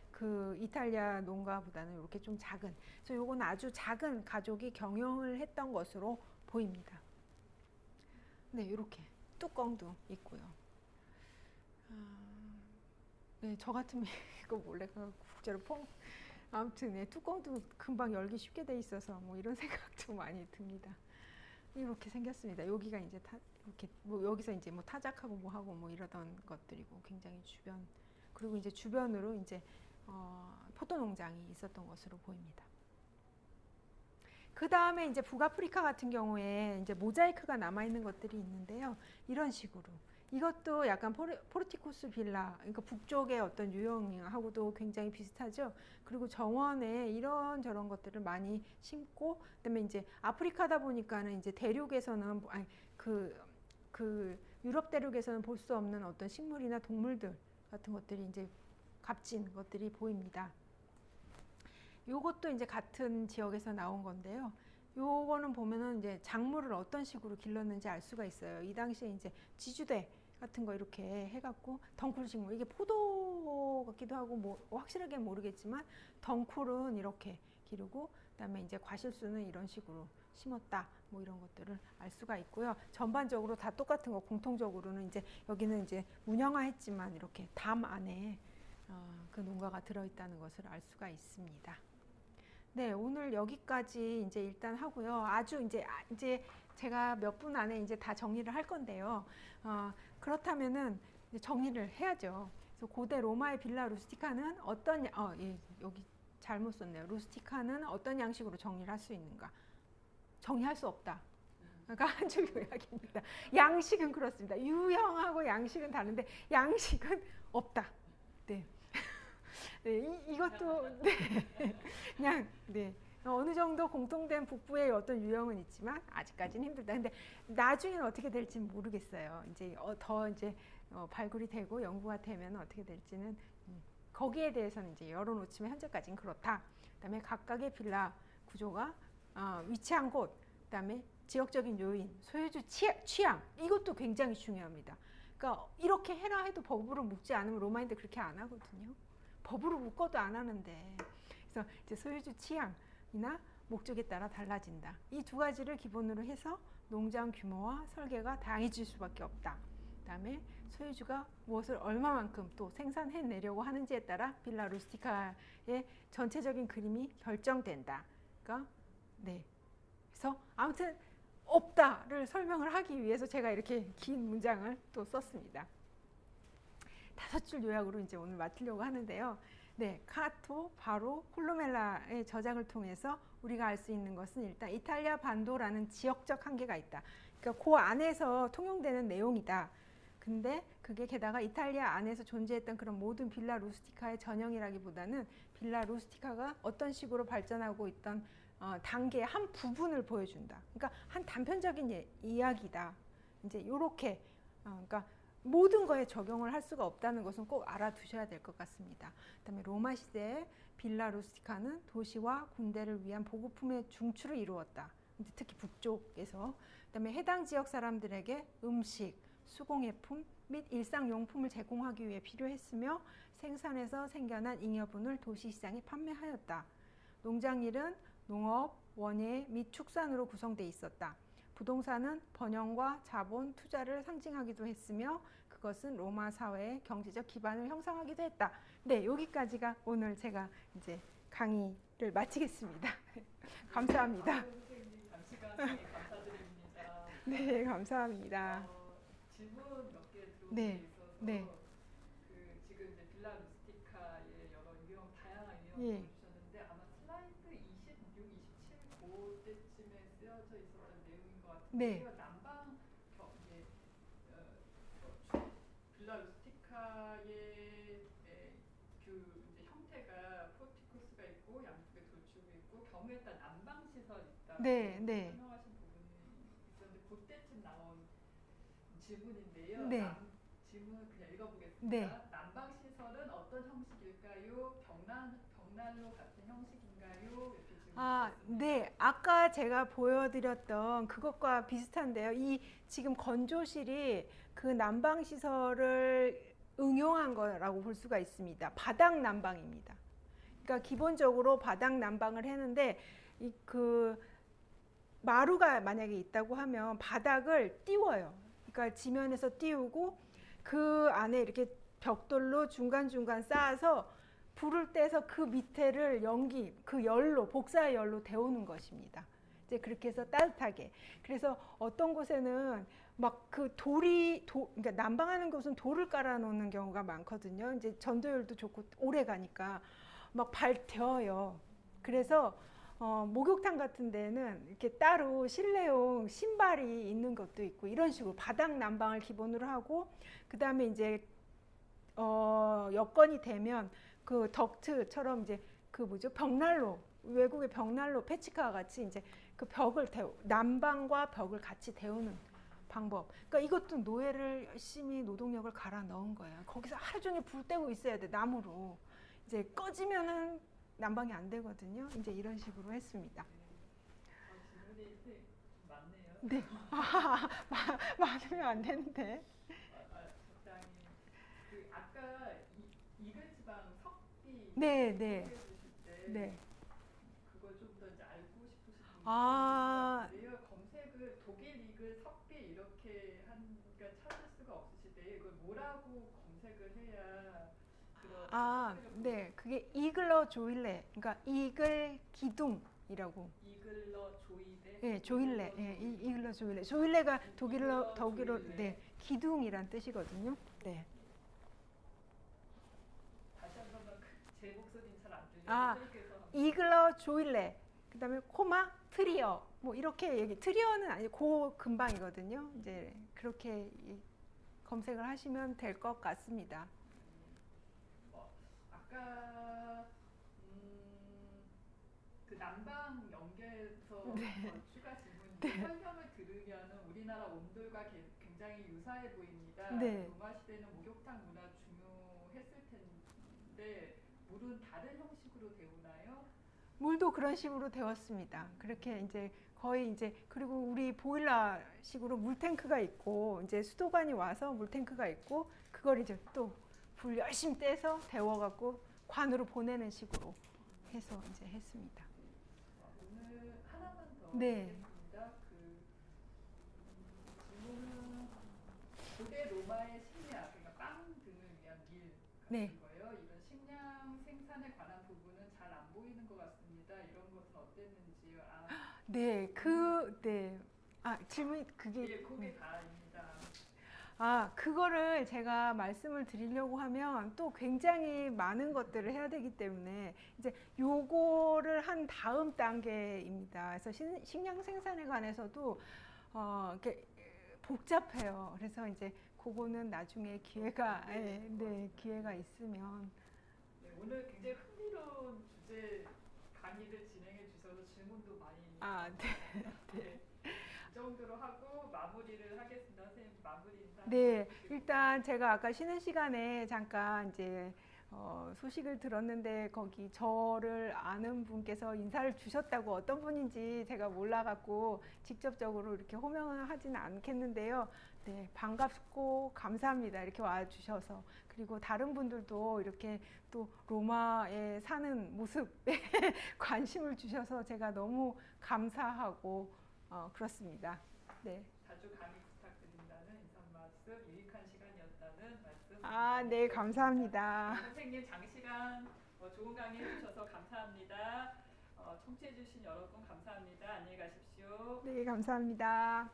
그 이탈리아 농가보다는 이렇게 좀 작은. 그래서 요건 아주 작은 가족이 경영을 했던 것으로 보입니다. 네, 이렇게 뚜껑도 있고요. 네, 저 같으면 이거 몰래 국자로 아무튼 네, 뚜껑도 금방 열기 쉽게 돼 있어서 뭐 이런 생각도 많이 듭니다. 이렇게 생겼습니다. 여기가 이제 이렇게 뭐 여기서 이제 뭐 타작하고 뭐 하고 뭐 이러던 것들이고 굉장히 그리고 이제 주변으로 이제 포도 농장이 있었던 것으로 보입니다. 그 다음에 이제 북아프리카 같은 경우에 이제 모자이크가 남아 있는 것들이 있는데요. 이런 식으로 이것도 약간 포르티코스 빌라, 그러니까 북쪽의 어떤 유형하고도 굉장히 비슷하죠. 그리고 정원에 이런 저런 것들을 많이 심고, 그다음에 이제 아프리카다 보니까는 이제 대륙에서는 그 유럽 대륙에서는 볼 수 없는 어떤 식물이나 동물들 같은 것들이 이제 값진 것들이 보입니다. 요것도 이제 같은 지역에서 나온 건데요. 요거는 보면은 이제 작물을 어떤 식으로 길렀는지 알 수가 있어요. 이 당시에 이제 지주대 같은 거 이렇게 해갖고 덩쿨 식물, 이게 포도 같기도 하고 뭐 확실하게 모르겠지만 덩쿨은 이렇게 기르고 그다음에 이제 과실수는 이런 식으로 심었다. 뭐 이런 것들을 알 수가 있고요. 전반적으로 다 똑같은 거 공통적으로는 이제 여기는 이제 문형화했지만 이렇게 담 안에 그 농가가 들어있다는 것을 알 수가 있습니다. 네, 오늘 여기까지 이제 일단 하고요. 아주 이제 제가 몇 분 안에 이제 다 정리를 할 건데요. 그렇다면은 이제 정리를 해야죠. 그래서 고대 로마의 빌라 루스티카는 여기 잘못 썼네요. 루스티카는 어떤 양식으로 정리를 할 수 있는가? 정리할 수 없다. 그러니까 한 줄 요약입니다. 양식은 그렇습니다. 유형하고 양식은 다른데 양식은 없다. 네. 네, 이것도 네. 그냥 네. 어느 정도 공통된 북부의 어떤 유형은 있지만 아직까지는 힘들다. 근데 나중에는 어떻게 될지 모르겠어요. 이제 더 이제 발굴이 되고 연구가 되면 어떻게 될지는 거기에 대해서는 이제 열어놓지만 현재까지는 그렇다. 그다음에 각각의 빌라 구조가 위치한 곳, 그다음에 지역적인 요인, 소유주 취향 이것도 굉장히 중요합니다. 그러니까 이렇게 해라 해도 법으로 묶지 않으면 로마인들 그렇게 안 하거든요. 법으로 묶어도 안 하는데. 그래서 이제 소유주 취향이나 목적에 따라 달라진다. 이 두 가지를 기본으로 해서 농장 규모와 설계가 다양해질 수밖에 없다. 그다음에 소유주가 무엇을 얼마만큼 또 생산해내려고 하는지에 따라 빌라 루스티카의 전체적인 그림이 결정된다. 그러니까 네. 그래서 아무튼 없다를 설명을 하기 위해서 제가 이렇게 긴 문장을 또 썼습니다. 5줄 요약으로 이제 오늘 마치려고 하는데요. 네, 카토, 바로, 콜로멜라의 저작을 통해서 우리가 알 수 있는 것은 일단 이탈리아 반도라는 지역적 한계가 있다. 그러니까 그 안에서 통용되는 내용이다. 근데 그게 게다가 이탈리아 안에서 존재했던 그런 모든 빌라 루스티카의 전형이라기보다는 빌라 루스티카가 어떤 식으로 발전하고 있던 단계의 한 부분을 보여준다. 그러니까 한 단편적인 이야기다. 이제 요렇게 그러니까 모든 거에 적용을 할 수가 없다는 것은 꼭 알아두셔야 될 것 같습니다. 그다음에 로마 시대에 빌라 루스티카는 도시와 군대를 위한 보급품의 중추를 이루었다. 특히 북쪽에서. 그다음에 해당 지역 사람들에게 음식, 수공예품 및 일상용품을 제공하기 위해 필요했으며 생산에서 생겨난 잉여분을 도시시장에 판매하였다. 농장일은 농업, 원예 및 축산으로 구성되어 있었다. 부동산은 번영과 자본, 투자를 상징하기도 했으며 그것은 로마 사회의 경제적 기반을 형성하기도 했다. 네, 여기까지가 오늘 제가 이제 강의를 마치겠습니다. 감사합니다.
선생님 잠시간 감사드립니다.
네, 감사합니다.
질문 몇 개 들어온
네,
게 있어서
네.
그 지금 이제 빌라 루스티카의 여러 유형 다양한
예.
유형을 주셨는데 아마 슬라이드 26, 27 그때쯤에 쓰여져 있었던 내용인 것 같은데
네.
난방 이제 빌라 루스티카의 그 이제 형태가 포티쿠스가 있고 양쪽에 돌출구 있고 경우에 따라 난방 시설이 있다.
네, 네.
설명하신 부분이 있었는데 그때쯤 나온 질문인데요.
네.
질문을 그냥 읽어보겠습니다.
네.
난방 시설은 어떤 형식일까요? 벽난로 같은 형식인가요? 이렇게
아,
질문하셨습니다.
네. 아까 제가 보여드렸던 그것과 비슷한데요. 이 지금 건조실이 그 난방 시설을 응용한 거라고 볼 수가 있습니다. 바닥 난방입니다. 그러니까 기본적으로 바닥 난방을 했는데 이 그 마루가 만약에 있다고 하면 바닥을 띄워요. 그러니까 지면에서 띄우고 그 안에 이렇게 벽돌로 중간중간 쌓아서 불을 떼서 그 밑에를 연기, 그 열로, 복사의 열로 데우는 것입니다. 이제 그렇게 해서 따뜻하게. 그래서 어떤 곳에는 막 그 그러니까 난방하는 곳은 돌을 깔아 놓는 경우가 많거든요. 이제 전도율도 좋고 오래 가니까 막 발 데워요. 그래서 목욕탕 같은 데는 이렇게 따로 실내용 신발이 있는 것도 있고 이런 식으로 바닥 난방을 기본으로 하고 그 다음에 이제 여건이 되면 그 덕트처럼 이제 그 뭐죠 벽난로 외국의 벽난로 페치카 같이 이제 그 벽을 난방과 벽을 같이 데우는 방법. 그러니까 이것도 노예를 열심히 노동력을 갈아 넣은 거예요. 거기서 하루 종일 불 떼고 있어야 돼 나무로. 이제 꺼지면은 난방이 안 되거든요. 이제 이런 식으로 했습니다.
질문이 많네요.
네. 많으면 안 되는데.
적당히. 그 아까 이글지방 석비
네, 네,
소개해 주실 때
네.
그걸 좀 더 이제 알고 싶으신 분이
아,
있을 것 같은데요. 검색을 독일 이글 석비 이렇게 하니까 찾을 수가 없으실 때 이걸 뭐라고 검색을 해야 그런
네. 그게 이글러 조일레. 그러니까 이글 기둥이라고.
이글러 조이데.
네, 조일레. 예, 이글러 조일레. 조일레가 독일어 네, 기둥이란 뜻이거든요. 네.
다시 한 번만 제 목소리는 잘 안 들려요.
아,
선생님께서
이글러 조일레. 그다음에 코마 트리어. 뭐 이렇게 얘기. 트리어는 아니고 그 근방이거든요. 이제 그렇게 검색을 하시면 될 것 같습니다.
아까 그 난방 연계에서
네.
추가 질문인데 설명을 들으면 우리나라 온돌과 굉장히 유사해 보입니다.
네.
로마 시대는 목욕탕 문화 중요했을 텐데 물은 다른 형식으로 데우나요?
물도 그런 식으로 데웠습니다. 그렇게 이제 거의 이제 그리고 우리 보일러식으로 물탱크가 있고 이제 수도관이 와서 물탱크가 있고 그걸 이제 또 불 열심히 떼서 데워갖고 관으로 보내는 식으로 해서 이제 했습니다.
오늘 하나만 더
네.
하겠습니다. 질문은 고대 로마의 식량, 그러니까 빵 등을 위한 밀 같은
네.
거예요. 이런 식량 생산에 관한 부분은 잘 안 보이는 것 같습니다. 이런 것은 어땠는지요?
네, 네. 질문이 그게.
예, 그게 다입니다.
그거를 제가 말씀을 드리려고 하면 또 굉장히 많은 것들을 해야 되기 때문에 이제 요거를 한 다음 단계입니다. 그래서 식량 생산에 관해서도 이렇게 복잡해요. 그래서 이제 그거는 나중에 기회가 기회가 있으면.
네, 오늘 굉장히 흥미로운 주제 강의를 진행해 주셔서 질문도 많이
네.
네. 정도로 하고 마무리를 하겠습니다. 선생님 마무리 인사.
네, 일단 제가 아까 쉬는 시간에 잠깐 이제 소식을 들었는데 거기 저를 아는 분께서 인사를 주셨다고 어떤 분인지 제가 몰라갖고 직접적으로 이렇게 호명을 하지는 않겠는데요. 네, 반갑고 감사합니다. 이렇게 와주셔서. 그리고 다른 분들도 이렇게 또 로마에 사는 모습에 관심을 주셔서 제가 너무 감사하고 그렇습니다. 네.
자주 강의 부탁드린다는 인사 말씀, 유익한 시간이었다는 말씀.
네, 감사합니다.
선생님 장시간 좋은 강의 해주셔서 감사합니다. 청취해주신 여러분 감사합니다. 안녕히 가십시오.
네, 감사합니다.